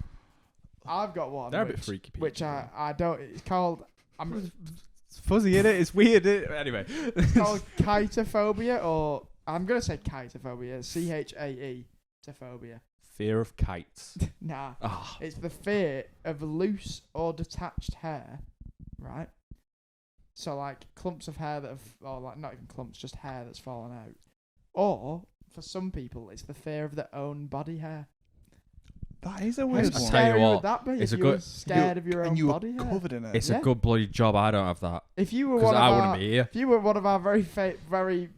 I've got one. They're a bit freaky. Which peaches, I don't. It's called. It's fuzzy in it. It's weird. Anyway, It's called Chaetophobia, or I'm gonna say Chaetophobia. CHAE phobia. fear of kites. Nah. Ah, It's the fear of loose or detached hair, right? So like clumps of hair that have, or like not even clumps, just hair that's fallen out. Or for some people, it's the fear of their own body hair. That is a How weird I one. tell you scary what, would that be? it's if a you were good- scared of your own and you were body hair. covered in it. it's Yeah. a good bloody job. I don't have that If you were because one of I our, wouldn't be here. if you were one of our very very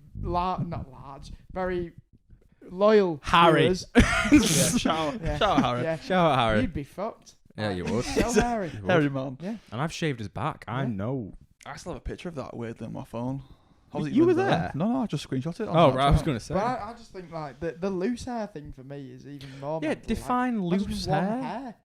loyal Harry. viewers, Yeah, shout Yeah. out Harry. yeah, Shout out Harry. you'd be fucked. Yeah, you would. So hairy. You would. Hairy man. Yeah. And I've shaved his back. I Yeah. know. I still have a picture of that weirdly on my phone. I wasn't You even were there? No, I just screenshot it. on Oh, right. I was Snapchat. going to say. But I just think like the loose hair thing for me is even more. Yeah, mental. define Like, loose just one hair. hair.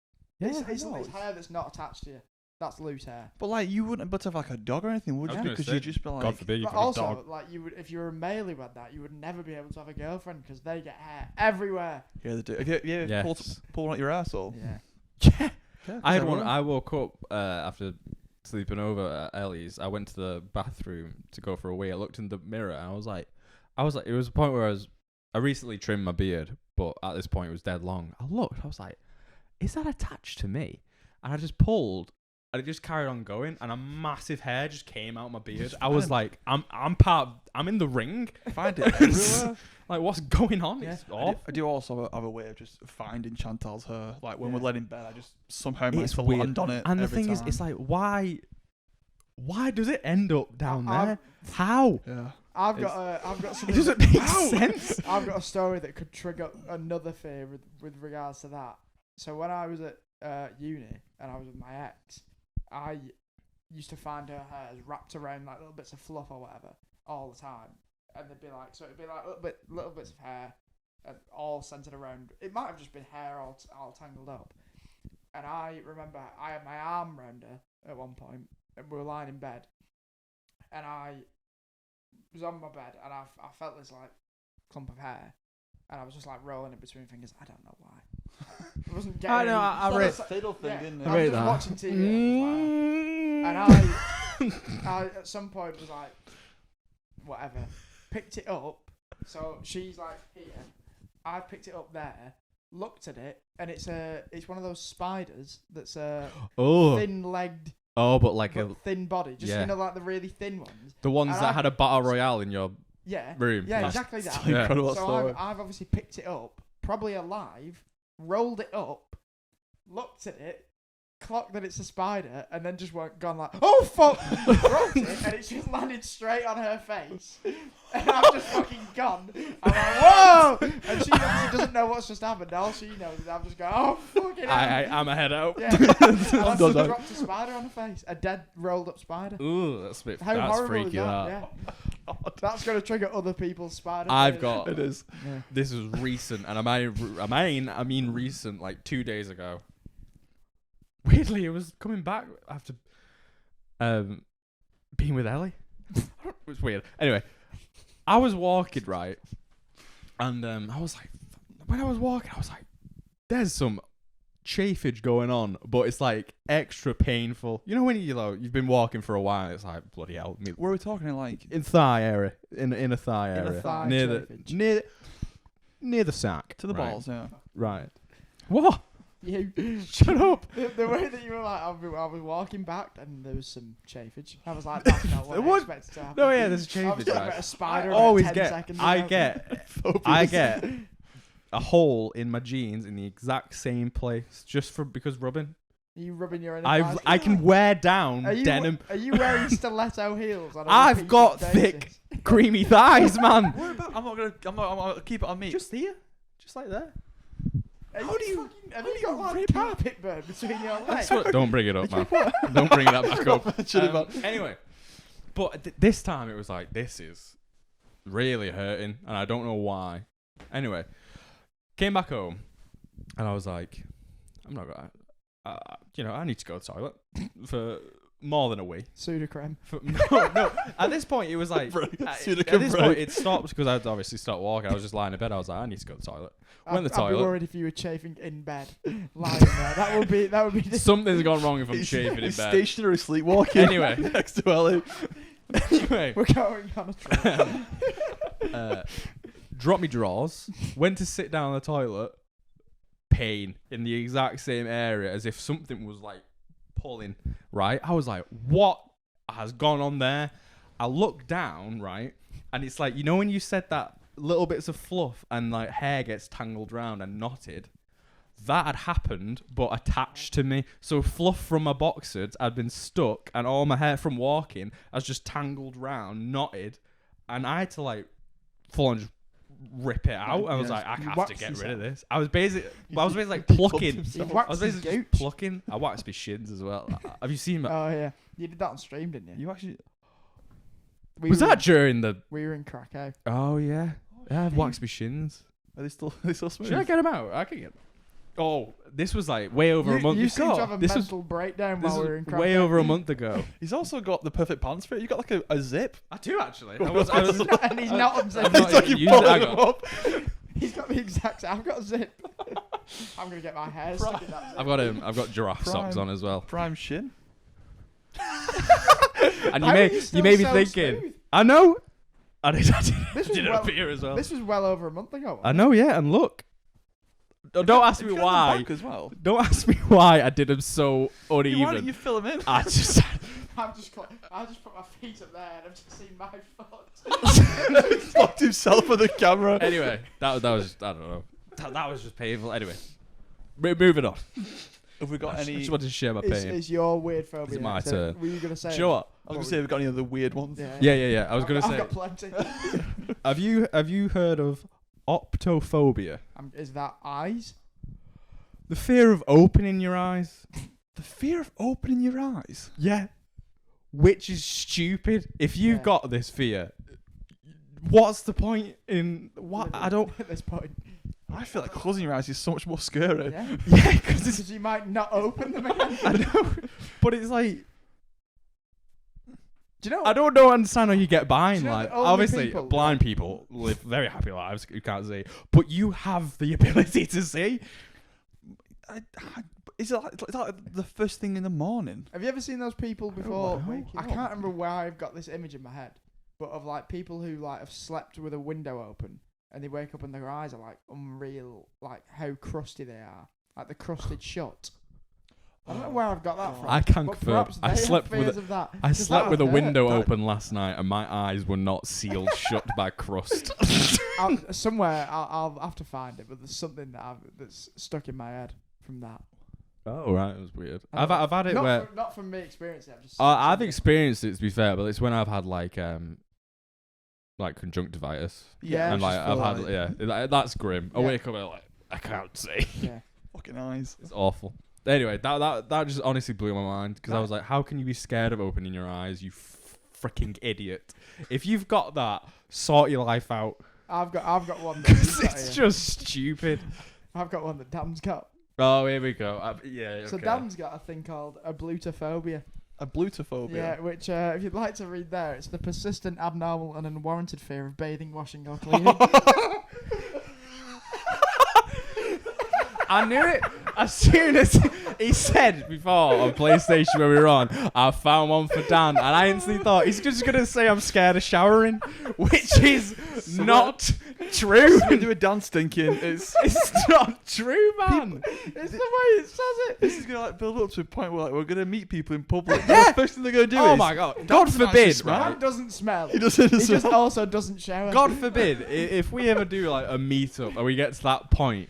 Yeah, it's, I it's, know. it's hair that's not attached to you. That's loose hair. But like, you wouldn't but have like a dog or anything, would I you? was gonna Because say, you'd just be like, God forbid you But could have a also, dog. like you would, if you were a male who had that, you would never be able to have a girlfriend because they get hair everywhere. yeah, they do. Have you Yes. pulled one at your asshole? Yeah. Yeah. Yeah, I had so one. will. I woke up after sleeping over at Ellie's. I went to the bathroom to go for a wee. I looked in the mirror. And I was like, it was a point where I recently trimmed my beard, but at this point it was dead long. I looked. I was like, is that attached to me? And I just pulled, and it just carried on going, and a massive hair just came out my beard. I was like, I'm in the ring. Find it everywhere. Like, what's going on? Yeah. It's I off. do, I do also have a way of just finding Chantal's hair. Like when Yeah. we're laying in bed, I just somehow It's manage to weird. land on it. And the every thing is, time. it's like, why does it end up down I've- there? How? yeah. I've It's- got It something. doesn't make sense. I've got a story that could trigger another fear with regards to that. So when I was at uni and I was with my ex, I used to find her hair wrapped around like little bits of fluff or whatever all the time, and it'd be like little bits of hair, all centered around. It might have just been hair all tangled up. And I remember I had my arm round her at one point, and we were lying in bed, and I was on my bed, and I felt this like clump of hair, and I was just like rolling it between fingers. I don't know why. I wasn't getting. I know, I rate- Fatal thing, yeah, isn't I it? was just watching TV. And I was like, and I at some point was like, whatever, picked it up. So she's like here, I picked it up there, looked at it, and it's one of those spiders that's Oh, thin-legged, but like but thin body. Just yeah. like the really thin ones. the ones and that I- had a battle royale in your Yeah. room. Yeah, That's- exactly that. Yeah. Incredible So story. I've obviously picked it up, probably alive, rolled it up, looked at it, clocked that it's a spider, and then just gone like, oh fuck! Dropped it, and it's just landed straight on her face. And I've just fucking gone. I'm like, whoa! And she obviously doesn't know what's just happened. All she knows is I'm just going, oh fucking hell. I'm a head out. Yeah. And I done. just dropped a spider on her face. A dead, rolled up spider. Ooh, that's a bit. How that's horrible freaky. is that? That. Yeah. That's going to trigger other people's spider. I've fears. got. It is. Yeah. This was recent, and I mean recent, like 2 days ago. Weirdly, it was coming back after being with Ellie. It was weird. Anyway, I was walking, right, and I was like, when I was walking, I was like, there's some chafage going on, but it's like extra painful. You know when you've been walking for a while, it's like bloody hell. Were we talking like In thigh area, in a thigh In a area, thigh near chafage. near the sack to the right? balls? Yeah. Right. What? You Shut up. the way that you were like, I was walking back and there was some chafage. I was like, that's not what It I was- expected to happen. No, yeah, there's I was chafage, talking right? about a spider. I about always 10 get, seconds I ago. get a hole in my jeans in the exact same place just because rubbing. Are you rubbing your own? I can wear down Are you, denim. Are you wearing stiletto heels? On a I've repeated got basis? thick, creamy thighs, man. What about? I'm gonna keep it on me. Just here, just like that. How do you? Have you got like rip carpet burn between your legs? Don't bring it up, man. Don't bring that back up. Should have Anyway, but this time it was like, this is really hurting, and I don't know why. Anyway, came back home, and I was like, I'm not gonna, I need to go to the toilet for more than a wee. Sudocrem. No. At this point, it was like, at this point, it stopped because I'd obviously stopped walking. I was just lying in bed. I was like, I need to go to the toilet. Went to the I'd be toilet. worried if you were chafing in bed, lying there. That would be. Something's gone wrong if I'm shaving in He's bed. stationary sleepwalking. Anyway. next to Ellie. Anyway. We're going on a trip. Dropped me drawers, went to sit down on the toilet, pain in the exact same area as if something was like pulling, right? I was like, what has gone on there? I looked down, right? And it's like, you know when you said that little bits of fluff and like hair gets tangled round and knotted? That had happened, but attached to me. So fluff from my boxers had been stuck, and all my hair from walking has just tangled round, knotted, and I had to like full on just rip it out. I was Yeah. like, I You have to waxed get rid of yourself. this. I was basically like He plucking. himself. He I was waxed his basically just gooch. plucking. I waxed my shins as well. Have you seen my? Oh yeah, you did that on stream, didn't you? You actually. Was that during the? We were in Krakow. Oh yeah. Yeah, I've waxed my shins. Are they still smooth? Should I get them out? I can get them. Oh, this was like way over a month. You seem to have a this was mental breakdown this while we were in was Krakow. way over a month ago. He's also got the perfect pants for it. You got like a zip. I do actually. I I was, And he's not on zip. I've not It's like even you used it. folded Hang them on. up. He's got the exact. I've got a zip. I'm gonna get my hair stuck in that zip. I've got giraffe socks Prime. on as well. Prime shin. And How are you you still may be so thinking, smooth? I know. I did This was it well- up here as well. This was well over a month ago. I know, yeah, and look. Don't ask me If you're on the why. back as well. Don't ask me why I did them so Why don't uneven. you fill them in? I just I just put my feet up there and I've just seen my foot. Fucked himself with the camera. anyway. That was I don't know. That was just painful. Anyway, moving on. Have we got I any? just wanted to share my pain. It's your weird phobia. It's my next, turn. Were you gonna say? Do you know what? I was gonna say, have we got any other weird ones? Yeah. I was gonna I've say. got plenty. Have you heard of optophobia? Is that eyes? The fear of opening your eyes. The fear of opening your eyes. Yeah. Which is stupid. If you've Yeah. got this fear, what's the point in what? I don't. At this point. I feel like closing your eyes is so much more scary. Yeah. Yeah, because Because you might not open them again. I know, but it's like Do you know? I don't know understand how you get by. Do you know Like the only obviously, people- blind people live very happy lives who can't see, but you have the ability to see. Is it like the first thing in the morning? Have you ever seen those people before? know. I can't remember where I've got this image in my head, but of like people who like have slept with a window open and they wake up and their eyes are like unreal, like how crusty they are, like the crusted shut. I don't know where I've got that from. I can but confirm. perhaps I they have slept with fears a- of that. I 'Cause slept that with a would window hurt. open last night, and my eyes were not sealed shut by crust. Somewhere I'll have to find it, but there's something that's stuck in my head from that. Oh right, it was weird. I don't know. I've had it not where not from me experiencing it. I've just. I've seen it. experienced it, to be fair, but it's when I've had like conjunctivitis, Yeah, and it's like just I've full had that's grim. I Yeah. wake up and I'm like I can't see. Yeah. Fucking eyes. It's awful. Anyway, that just honestly blew my mind because I Right. was like, how can you be scared of opening your eyes, you freaking idiot? If you've got that, sort your life out. I've got one. That Because you've got it's here. just stupid. I've got one that Dan's got. Oh, here we go. Yeah. So okay. Dan's got a thing called a Blutophobia. A Blutophobia. Yeah, which if you'd like to read there, it's the persistent, abnormal, and unwarranted fear of bathing, washing, or cleaning. I knew it as soon as he said before on PlayStation when we were on, I found one for Dan, and I instantly thought he's just gonna say I'm scared of showering, which is not true. We do a dance thinking it's not true, man. It's the way it says it. this is gonna like build up to a point where like we're gonna meet people in public. The first thing they're gonna do Oh is my god! God doesn't actually forbid, smell. right? Dan doesn't smell. he doesn't. He just also doesn't shower. God forbid, if we ever do like a meetup and we get to that point,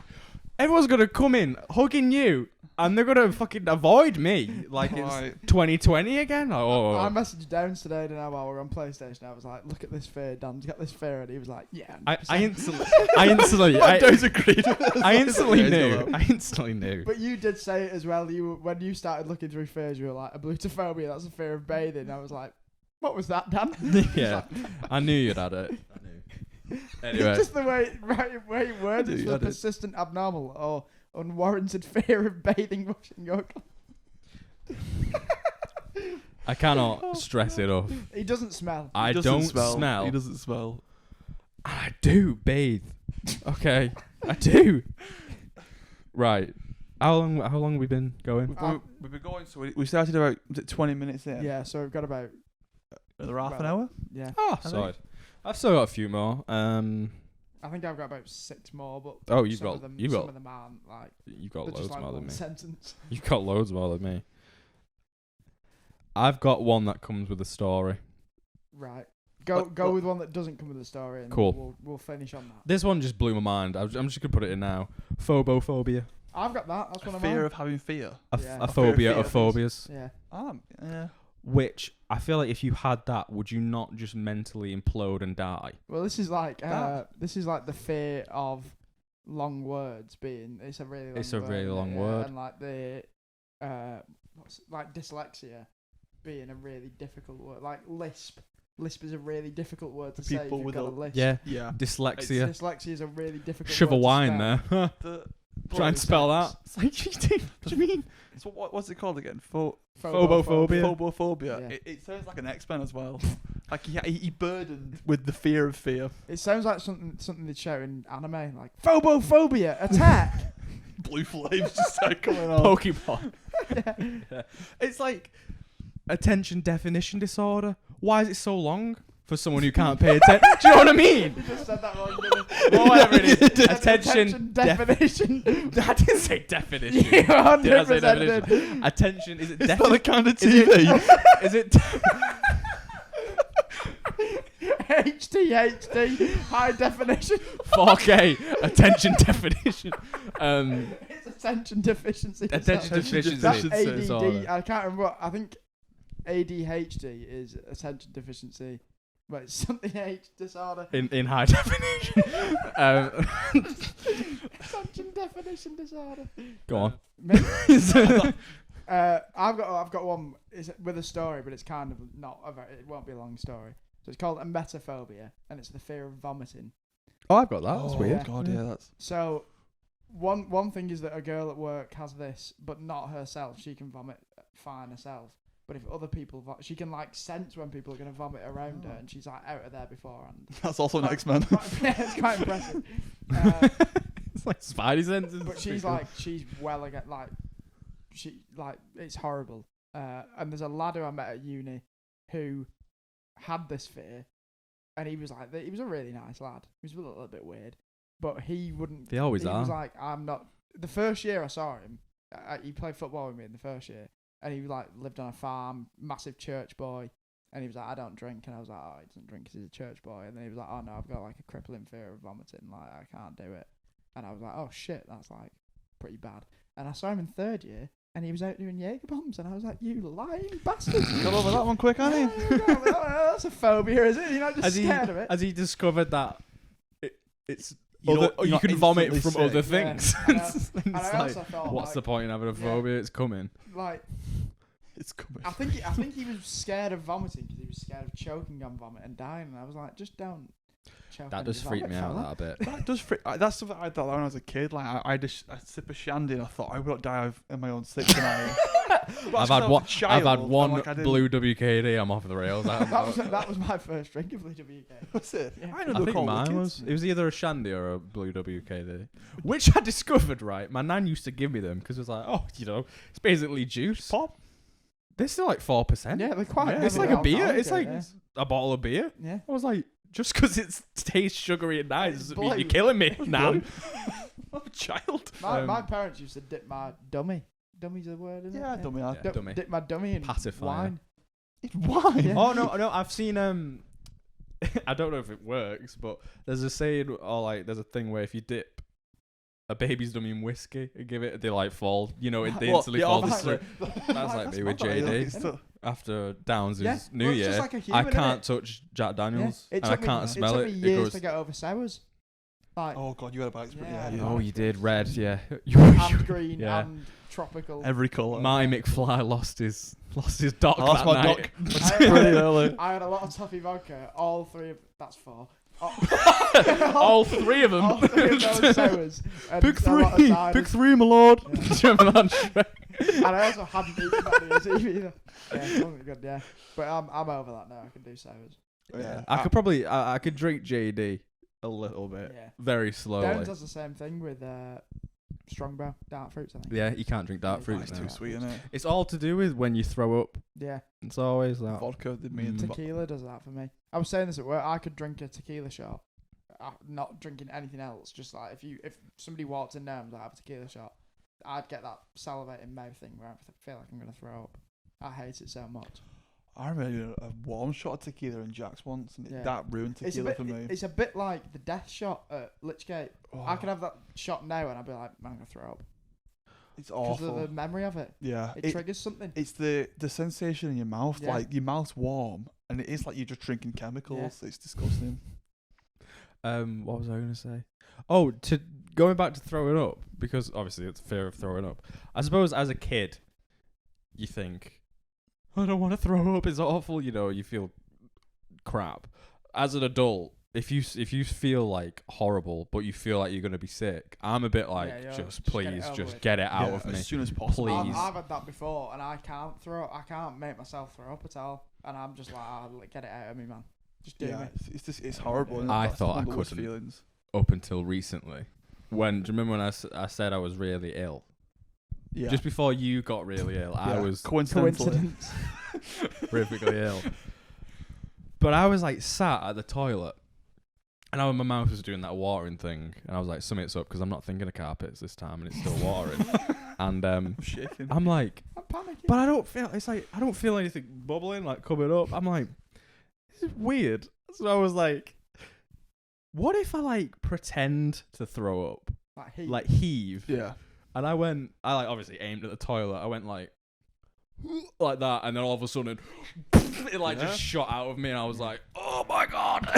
everyone's gonna come in hugging you, and they're gonna fucking avoid me like Right. it's 2020 again. Oh, I messaged Downs today, didn't I, while we were on PlayStation. I was like, "Look at this fear, Dan's got this fear," and he was like, "Yeah." I 100%." instantly, I don't agree. I instantly Yeah, knew. it's I instantly knew. But you did say it as well. When you started looking through fears, you were like, "A blutophobia, that's a fear of bathing." I was like, "What was that, Dan?" Yeah, I knew you'd had it. I knew. Anyway, Just the way you worded I it, do, the I do. persistent, abnormal, or unwarranted fear of bathing, washing, or I cannot stress it enough. he doesn't smell. I He doesn't don't smell. smell. He doesn't smell. I do bathe. Okay, I do. Right. How long have we been going? We've been going. So we started about was it 20 minutes in. Yeah, so we've got about Another half an Well, hour. yeah. Oh, I sorry. I've still got a few more. I think I've got about 6 more, but Oh, you've some got of them, you've some got of them aren't like you've got they're loads just like more than one me. sentence. You've got loads more than me. I've got one that comes with a story. Right. Go What- with one that doesn't come with a story, and Cool. we'll finish on that. This one just blew my mind. I'm just gonna put it in now. Phobophobia. I've got that. That's one of Fear mine. of having fear. A, Yeah. a A phobia fear of of phobias. Yeah. Yeah. which I feel like if you had that, would you not just mentally implode and die? Well, this is like the fear of long words being. It's a really long word. And like the like dyslexia being a really difficult word. Like lisp. Lisp is a really difficult word to say if you've got a lisp. Yeah. Dyslexia. Dyslexia is a really difficult Shove a word wine to spell. there. Try and spell that. It's like cheating. What do you mean? So what's it called again? Phobophobia. Phobophobia. Yeah. It sounds like an X-Men as well. Like he burdened with the fear of fear. It sounds like something they'd show in anime, like Phobophobia, attack. Blue flames just start coming on. Pokemon. Yeah. It's like attention definition disorder. Why is it so long for someone who can't pay attention? Do you know what I mean? You just said that wrong, didn't Or whatever it is. Attention definition. I didn't say definition. You 100% Did I say did. definition? Attention. Is it It's not the kind of TV. Is it HD, high definition. 4K attention definition? It's attention deficiency. Attention deficiency. That's disorder. ADD. I can't remember. I think ADHD is attention deficiency, but it's something H disorder. In high definition. Attention definition disorder. Go on. I've got one. It's with a story, but it's kind of not. It won't be a long story. So it's called Emetophobia, and it's the fear of vomiting. Oh, I've got that. That's Oh weird. God, yeah, that's. So, one thing is that a girl at work has this, but not herself. She can vomit fine herself, but if other people, she can like sense when people are going to vomit around her, and she's like out of there beforehand. That's also an X-Men. Yeah, it's quite impressive. It's like Spidey senses. But she's well again. It's horrible. And there's a lad who I met at uni who had this fear, and he was a really nice lad. He was a little bit weird, but he wouldn't. They always he are. was like, I'm not. The first year I saw him, he played football with me in the first year, and he like lived on a farm, massive church boy, and he was like, I don't drink, and I was like, oh, he doesn't drink because he's a church boy, and then he was like, oh no, I've got like a crippling fear of vomiting, like I can't do it, and I was like, oh shit, that's like pretty bad, and I saw him in third year. And he was out doing Jaeger bombs, and I was like, "You lying bastard!" Got over that one quick, hasn't he? That's a phobia, is it? You're not just scared of it. Has he discovered that it's You're you not can vomit instantly from sick. other things? Yeah, It's and I also like, thought, what's the point in having a phobia? It's coming. Like, It's coming. I think he was scared of vomiting because he was scared of choking on vomit and dying. And I was like, just don't choke. That on does your freak vomit, me out fella. that a bit. That does freak. That's something I thought when I was a kid. Like I had a sip of shandy, and I thought I would die in my own sick tonight. I've had one blue WKD. I'm off the rails. That was my first drink of Blue WK. What's it? Yeah. I, I think mine was. It was either a shandy or a blue WKD, which I discovered. Right, my nan used to give me them because it was like, oh, it's basically juice. Pop. They're still like 4%. Yeah, they're quite. It's like a beer. alcoholic, It's like a bottle of beer. Yeah. I was like, just because it tastes sugary and nice doesn't mean blue. you're killing me, nan. I'm a child. My parents used to dip my dummy. Dummy's a word, isn't it? Yeah, dummy. Yeah, dummy. Dip my dummy in Pacifier. wine. Wine. Yeah. Oh no, I've seen I don't know if it works, but there's a saying or like there's a thing where if you dip a baby's dummy in whiskey and give it, they like fall. They instantly fall asleep. That's like me with JD. After Downs' New well, it's Year, just like a human, I can't touch Jack Daniels and I can't smell it. it. It took me It years goes. to get over sours. Like, Oh God, you had a bad experience. Yeah, Oh, you did red, yeah. and green Yeah. and tropical. Every colour. My McFly lost his dock Oh, that's that my night. doc. Pretty early. I had a lot of toffee vodka. All three of that's four. All three of them. All three of those sours. And Pick a lot of three. ciders. Pick three, my lord. German on Shrek. And I also hadn't eaten that New Year's Eve either. Yeah, it wasn't good. Yeah, but I'm over that now. I can do sours. Yeah. I could probably I could drink JD a little bit, Yeah. very slowly. Downs does the same thing with Strongbow dark fruits. I think. Yeah, you can't drink dark Yeah, fruit It's now. too sweet, isn't it? It's all to do with when you throw up. Yeah, It's always that. Vodka did me in tequila does that for me. I was saying this at work. I could drink a tequila shot, not drinking anything else. Just like if somebody walked in there and was like, have a tequila shot, I'd get that salivating mouth thing where I feel like I'm gonna throw up. I hate it so much. I remember a warm shot of tequila in Jack's once, and Yeah. that ruined tequila for me. It's a bit like the death shot at Lichgate. Oh. I could have that shot now and I'd be like, I'm gonna throw up. It's because awful. of the memory of it. Yeah. It triggers something. It's the sensation in your mouth. Yeah. Like, your mouth's warm, and it is like you're just drinking chemicals. It's disgusting. What was I going to say? Oh, going back to throwing up, because obviously it's fear of throwing up. I suppose as a kid, you think, I don't want to throw up. It's awful. You know, you feel crap. As an adult, if you feel like horrible, but you feel like you're going to be sick, I'm a bit like, just please, just get it out of me as soon as possible. please. I've had that before, and I can't make myself throw up at all, and I'm just like, get it out of me, man. Just do it. It's horrible. And I that's thought one I of the worst couldn't. feelings. Up until recently. Do you remember when I said I was really ill? Yeah. Just before you got really ill, I was coincidentally. horrifically ill. But I was like sat at the toilet, and my mouth was doing that watering thing, and I was like, "Something's up," because I'm not thinking of carpets this time, and it's still watering. And I'm shaking. I'm like, I'm panicking. but I don't feel anything bubbling like coming up. I'm like, this is weird. So I was like, what if I like pretend to throw up, like heave? Yeah. And I like obviously aimed at the toilet. I went like that, and then all of a sudden, it like just shot out of me, and I was like, "Oh my god!"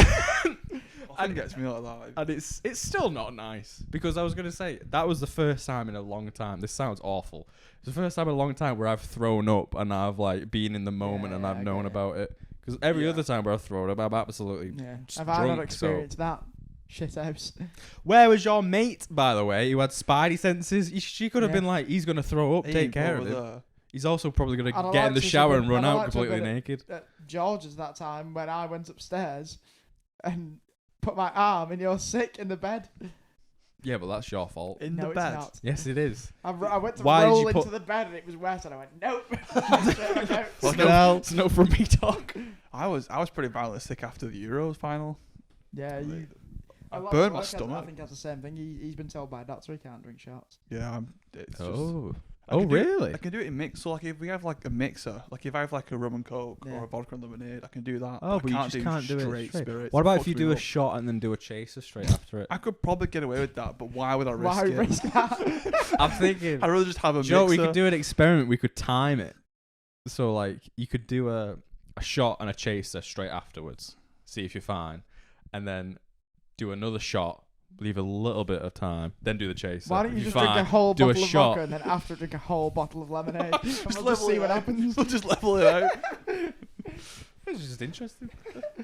And gets me like that. And it's still not nice, because I was gonna say that was the first time in a long time. This sounds awful. It's the first time in a long time where I've thrown up and I've like been in the moment and I've known about it. Because every other time where I've thrown up, I'm absolutely Have I not drunk, experienced that? Shit house. Where was your mate, by the way, who had spidey senses? She could have been like, he's going to throw up, He take ain't care of over him. there. He's also probably going I'd to get in the like to shower have and run been- I'd out like to have completely been naked. At George's that time when I went upstairs and put my arm in your sick in the bed. Yeah, but that's your fault. In No, the it's bed. not. Yes, it is. I went to Why did roll you into put- the bed and it was wet, and I went, nope. Fucking hell. It's no from me talk. I was pretty violently sick after the Euros final. Yeah, you. I A lot burned of my work stomach. I think that's the same thing. He's been told by a doctor he can't drink shots. Yeah, it's just. I Oh, can do it- really? I can do it in mix. So like, if we have like a mixer, like if I have like a rum and coke Yeah. or a vodka and lemonade, I can do that. Oh, I but you just can't do it straight. spirits. What It about if fucks you me do a up. shot and then do a chaser straight after it? I could probably get away with that, but why would I risk Why it? risk that? I'm thinking. I'd rather just have a Do you know what, we mixer. could do an experiment. We could time it. So like you could do a shot and a chaser straight afterwards. See if you're fine. And then do another shot. Leave a little bit of time. Then do the chaser. Why don't If you you're just drink a fine, whole do a bottle of shot. vodka and then after drink a whole bottle of lemonade? And Just we'll level just see it what out. happens. We'll just level it out. It's just interesting.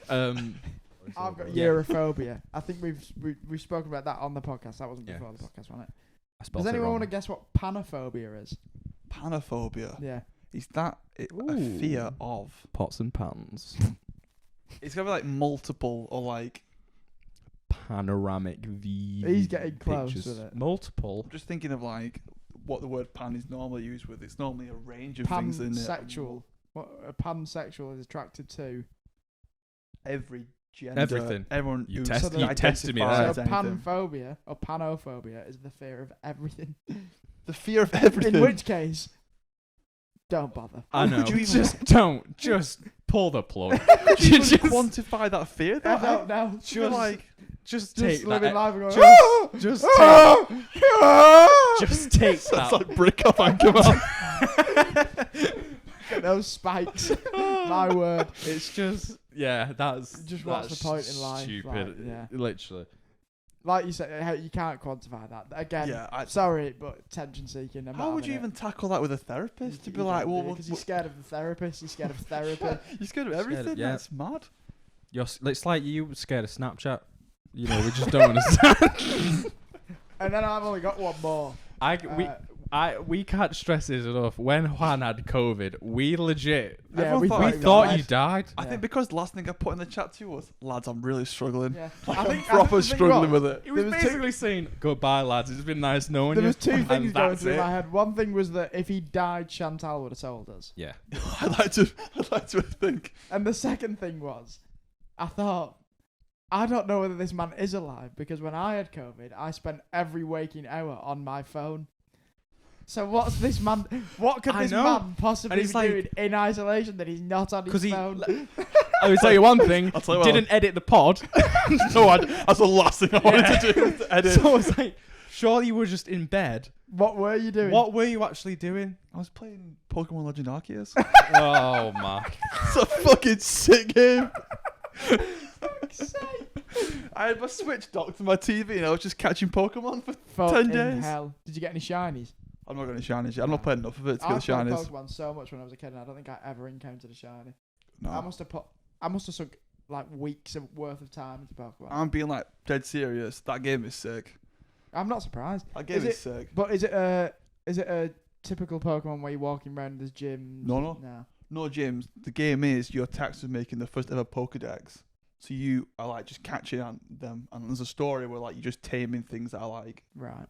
I've got Yeah. Urophobia. I think we've spoken about that on the podcast. That wasn't before the podcast, was it? I spelled Does it anyone wrong. want to guess what Panophobia is? Panophobia. Yeah. Is that a Ooh. fear of? Pots and pans. It's gonna be like multiple or like. Panoramic V. He's getting close pictures. with it. Multiple. I'm just thinking of like what the word pan is normally used with. It's normally a range of things in it. Pansexual. What a pansexual is attracted to. Every gender. Everything. Everyone. You who test- you tested me identifies So there. anything. panphobia or panophobia is the fear of everything. The fear of everything. In which case, don't bother. I How know. could you even- Just don't. Just pull the plug. Could you even Just- quantify that fear? I don't know. Just Just- like Just Just take living that. life and going, Just "Ah! take. Ah!" Just take sounds that. like brick off Anchorman. Get those spikes. My word. It's just that's Just what's that's the point in life? Stupid. Like, yeah. Literally. Like you said, you can't quantify that. Again, Yeah, sorry, but attention seeking. how would you even tackle that with a therapist? To be like, well, because you're scared of the therapist, you're scared of therapy. you're scared of Scared of- everything. yeah. That's mad. It's like you scared of Snapchat. You know, we just don't understand. And then I've only got one more. We can't stress this enough. When Juan had COVID, we legit Yeah, Everyone we he thought died. you died. I Yeah. think because the last thing I put in the chat too was, lads, I'm really struggling. Yeah. Like, I I'm think proper the thing struggling was, with it. He was There was basically saying, "Goodbye, lads. It's been nice knowing There you." was two And things going that's through it. my head. One thing was that if he died, Chantal would have told us. Yeah. I'd like to think. And the second thing was, I thought, I don't know whether this man is alive because when I had COVID, I spent every waking hour on my phone. So what's this man? What could I this know. man possibly And be it's like- doing in isolation that he's not on his 'Cause he- phone? I will tell you one thing. I'll tell you what. Didn't edit the pod. No, that's the last thing I wanted to do was to edit. So I was like, Surely you were just in bed. What were you doing? What were you actually doing? I was playing Pokemon Legend Arceus. Oh, Mark. It's a fucking sick game. I had my Switch docked to my TV and I was just catching Pokemon for 10 days. Hell. Did you get any shinies? I'm not going to shinies yet. I'm not playing enough of it to I get the played shinies. Pokemon so much when I was a kid, and I don't think I ever encountered a shiny. No. I must have sunk like weeks worth of time into Pokemon. I'm being like dead serious. That game is sick. I'm not surprised. That game is sick. But is it a typical Pokemon where you're walking around there's gyms? No. No, James. The game is you're tasked with making the first ever Pokedex. So you are like just catching them, and there's a story where like you're just taming things that are like right.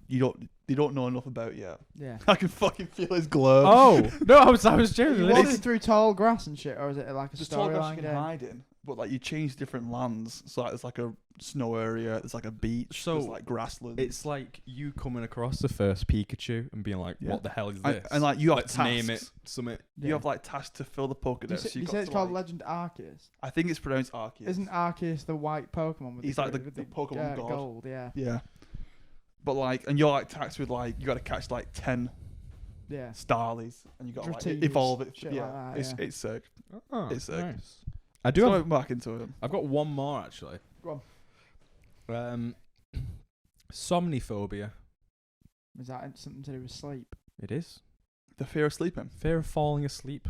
They don't know enough about yet. Yeah. I can fucking feel his glow. Oh no, I was Are you genuinely. walking through tall grass and shit, or is it like a There's tall grass storyline you can hide in, but like you change different lands. So like, there's like a snow area, there's like a beach, So, there's like grasslands. It's like you coming across the first Pikachu and being like, Yeah. "What the hell is and, this?" and like you have Let's tasks. name it something. You have like tasks to fill the Pokedex. You You've say got it's to, called like, Legend Arceus. I think it's pronounced Arceus. Isn't Arceus the white Pokemon with He's the, like the with Pokemon god. gold? Yeah. Yeah. But like, and you're like taxed with like, you got to catch like 10 Yeah. Starlies, and you got to like Dratinias, evolve it. shit Yeah, like that, it's yeah. it's sick. Oh, It's sick. nice. I do So have. back into it. I've got one more actually. Go on. Somniphobia. Is that something to do with sleep? It is The fear of sleeping. fear of falling asleep.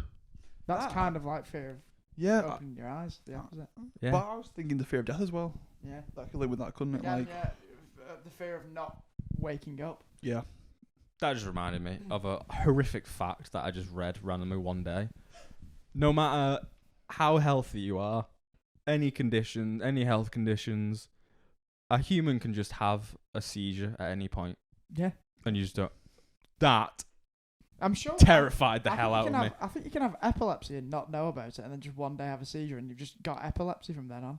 That's kind of like fear of Yeah, opening your eyes. The opposite. Yeah. but I was thinking the fear of death as well. Yeah. That could live with that, couldn't it? Again, Like, yeah. The fear of not waking up. yeah. That just reminded me of a horrific fact that I just read randomly one day. No matter how healthy you are, any condition, any health conditions, a human can just have a seizure at any point, Yeah. and you just don't. That I'm sure. terrified the I hell think out you of can me. have- I think you can have epilepsy and not know about it, and then just one day have a seizure, and you've just got epilepsy from then on.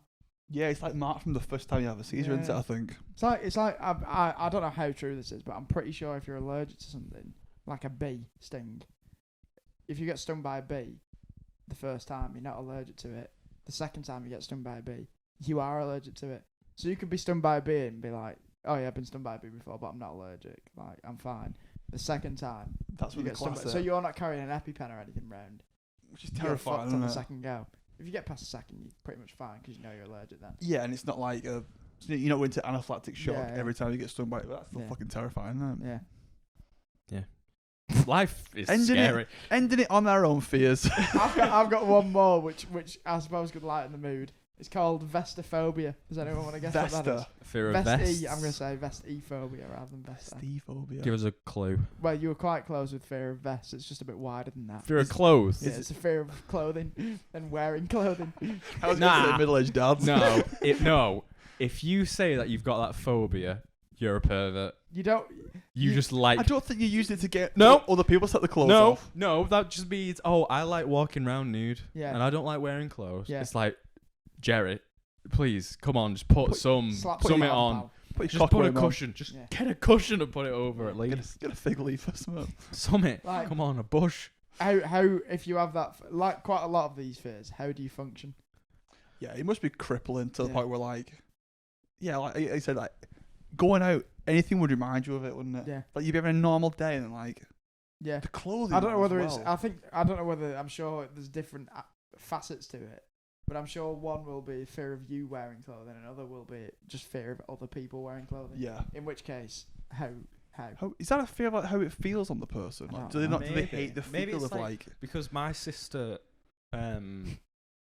Yeah, it's like marked from the first time you have a seizure, isn't it? Yeah. I think. It's like I don't know how true this is, but I'm pretty sure if you're allergic to something like a bee sting, if you get stung by a bee, the first time you're not allergic to it. The second time you get stung by a bee, you are allergic to it. So you could be stung by a bee and be like, "Oh yeah, I've been stung by a bee before, but I'm not allergic. Like I'm fine." The second time That's you what the get stung, class so you're not carrying an EpiPen or anything round. which is You get terrifying, fucked isn't on the it? second go. If you get past the second, you're pretty much fine because you know you're allergic then. Yeah, and it's not like you're not going into anaphylactic shock Yeah, yeah. every time you get stung by it. That's still Yeah. fucking terrifying, isn't it? Yeah. Life is Ending scary. Ending it on our own fears. I've got one more which I suppose could lighten the mood. It's called Vesta Phobia. Does anyone want to guess what that is? Vesta. Fear of Vest vests. E. I'm going to say Vest E phobia rather than Vesta. Phobia. Give us a clue. Well, you were quite close with fear of vests. It's just a bit wider than that. Fear of clothes. Yeah, it's a fear of clothing and wearing clothing. I was going to Nah. say middle-aged dads. No. If you say that you've got that phobia, you're a pervert. You don't. You just like. I don't think you used it to get No. other people to take the clothes No, off. no, that just means, I like walking around nude, Yeah. and I don't like wearing clothes. Yeah. It's like, Jerry, please, come on, just put Slap something your on. hand, pal. Put your Just cock put away, a man. cushion. Just Yeah. get a cushion and put it over at Get least. a fig leaf or something. Something. Like- Come on, a bush. How if you have that like quite a lot of these fears, how do you function? Yeah, it must be crippling to the Yeah. point where like I said, like going out, anything would remind you of it, wouldn't it? Yeah. Like you'd be having a normal day and then like Yeah. the clothing. I don't know one as whether it's. well. I don't know whether. I'm sure there's different facets to it, but I'm sure one will be fear of you wearing clothing, and another will be just fear of other people wearing clothing. Yeah. In which case, how? How is that a fear of like how it feels on the person? I Like, don't do they know. not? Do they hate the Maybe feel it's of like- like? Because my sister,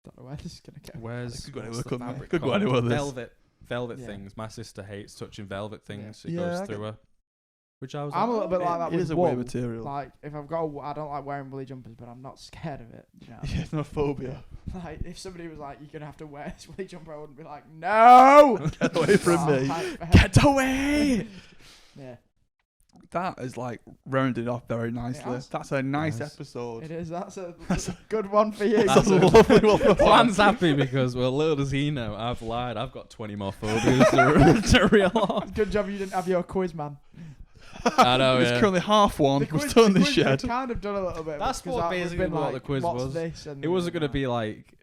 Don't know where this is gonna go. wears Could go what's anywhere, the couldn't it? fabric Could go called? anywhere with this. Velvet Yeah. things. My sister hates touching velvet things. Yeah. It Yeah, goes I through get- her. Which I was. I'm a like, little bit "Oh, like that It with is a wool. weird material. Like if I've got, I don't like wearing woolly jumpers, but I'm not scared of it. You know. Yeah, it's not a phobia. Like if somebody was like, "You're gonna have to wear this woolly jumper," I wouldn't be like, "No, Get away from Oh, me. hype for Get hell. away. Yeah, That is like rounded off very nicely. has. That's a nice Nice. episode. it is. That's a good one for you. That's a lovely one. for Plan's happy because, well, little does he know, I've lied. I've got 20 more phobias to reel off. Good job you didn't have your quiz, man. I know, It's yeah. currently half one. We're still in the we've shed. kind of done a little bit. of it, That's 'cause what we've basically been what like, the quiz what's was. This? And It wasn't going to that. be like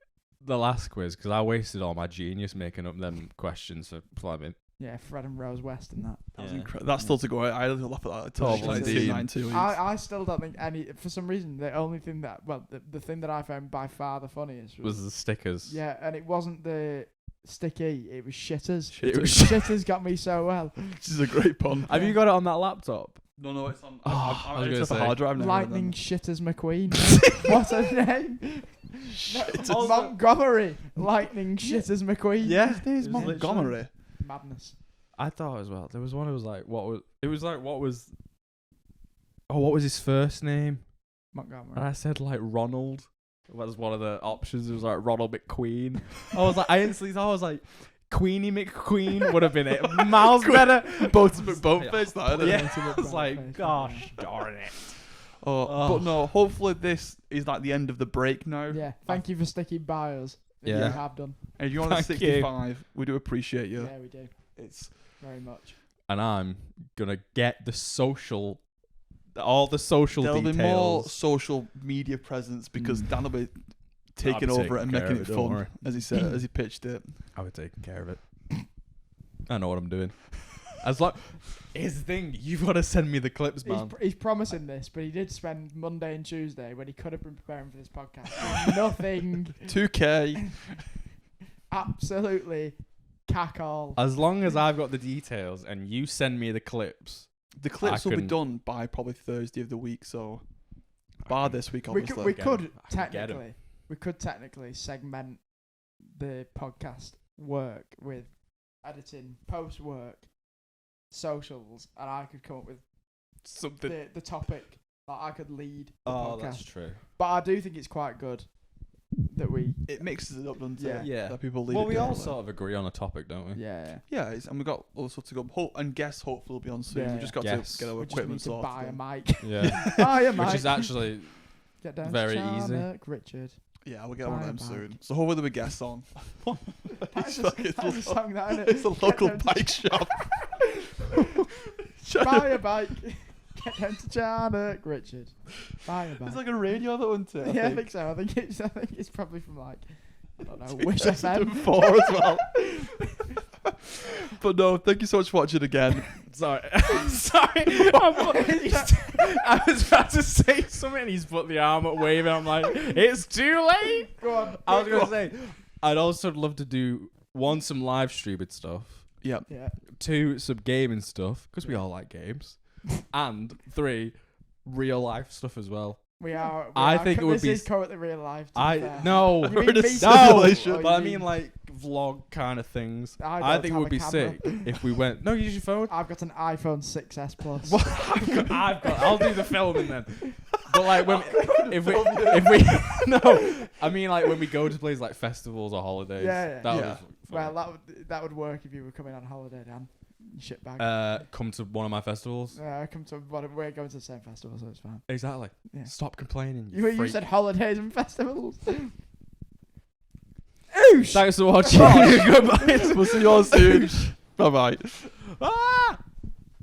the last quiz because I wasted all my genius making up them questions for Fleming. Yeah, Fred and Rose West and that. That was Yeah. incredible. That's still to go. I laugh at that. Until Oh, she's well, like indeed. 292 weeks. I still don't think any. For some reason, the only thing that the thing that I found by far the funniest Was the stickers. yeah, and it wasn't the sticky. It was shitters. It was Shitters got me so well. Which is a great pun. Have you got it on that laptop? No, it's on. Oh, I was it's gonna up a say. hard drive now. Lightning Shitters McQueen. What a name! Shitters. Montgomery. Lightning Shitters McQueen. Yeah. His name's It was Montgomery. Madness. I thought as well. There was one who was like, what was? It was like, what was? Oh, what was his first name? Montgomery. And I said like Ronald. That was one of the options. It was like Ronald McQueen. I was like, I instantly thought I was like, Queenie McQueen would have been it. Miles better. Both face that, isn't it? Yeah. Ultimate I was like, blackface, gosh darn it. Oh, but no. Hopefully this is like the end of the break now. Yeah. Thank you for sticking by us. Yeah. You have done. And if you want to Thank 65, we do appreciate you. Yeah, we do. It's Very much. And I'm gonna get all the social there'll details. be more social media presence because Dan will be taking I'll be over it and taking care making of it it, don't fun, worry. as he said, as he pitched it. I was taking care of it. I know what I'm doing. As long, here's the thing: you've got to send me the clips, man. He's promising this, but he did spend Monday and Tuesday when he could have been preparing for this podcast. With nothing. 2K. Absolutely cack all. As long as I've got the details and you send me the clips, The clips will be couldn't- done by probably Thursday of the week, so bar this week, We obviously. could, Get 'em. I can get 'em. technically, we could technically segment the podcast work with editing, post work, socials, and I could come up with something. the topic. Like I could lead the Oh, podcast. that's true. But I do think it's quite good that we. It mixes it up, doesn't Yeah. it? Yeah. That people leave Well, it we all differently. sort of agree on a topic, don't we? Yeah. Yeah, and we've got all sorts to go. And guests hopefully will be on soon. Yeah, We've just got Yes. to get our We just need equipment to buy a sorted. mic. Yeah. Buy a mic. Which is actually Get down very to easy. Charnock, Richard. Yeah, we'll get one of Buy a them mic. soon. So hopefully there'll be guests on. That's a, like- that's a song, that, isn't it? It's a Get local down to bike shop. Buy a bike. Get down to Charnock, Richard. Buy a bike. It's like a radio though, isn't it? I think so. I think it's probably from like I don't know, Wish FM. 2004 as well. But no, thank you so much for watching again. Sorry. Sorry. I was about to say something and he's put the arm up waving. I'm like, it's too late. Go on. I was going to say, I'd also love to do, one, some live streaming stuff. Yep. Yeah. 2, some gaming stuff, because we all like games. And 3, real life stuff as well. I think it would this be is currently real life. to be fair. No. You We're mean in a me? simulation. Oh, But I you mean like vlog kind of things. I I don't think it have would a be camera. sick if we went. No, use your phone. I've got an iPhone 6s Plus. I'll do the filming then. But like if we no, I mean like when we go to places like festivals or holidays. Yeah. That would Yeah. be Well, fun. that would work if you were coming on holiday, Dan. You shitbag. Come to one of my festivals. Come to we're going to the same festival, so it's fine. Exactly. Yeah. Stop complaining. You freak. said holidays and festivals. Oosh! Thanks for watching. Goodbye. We'll see you all soon. Bye bye. Bye.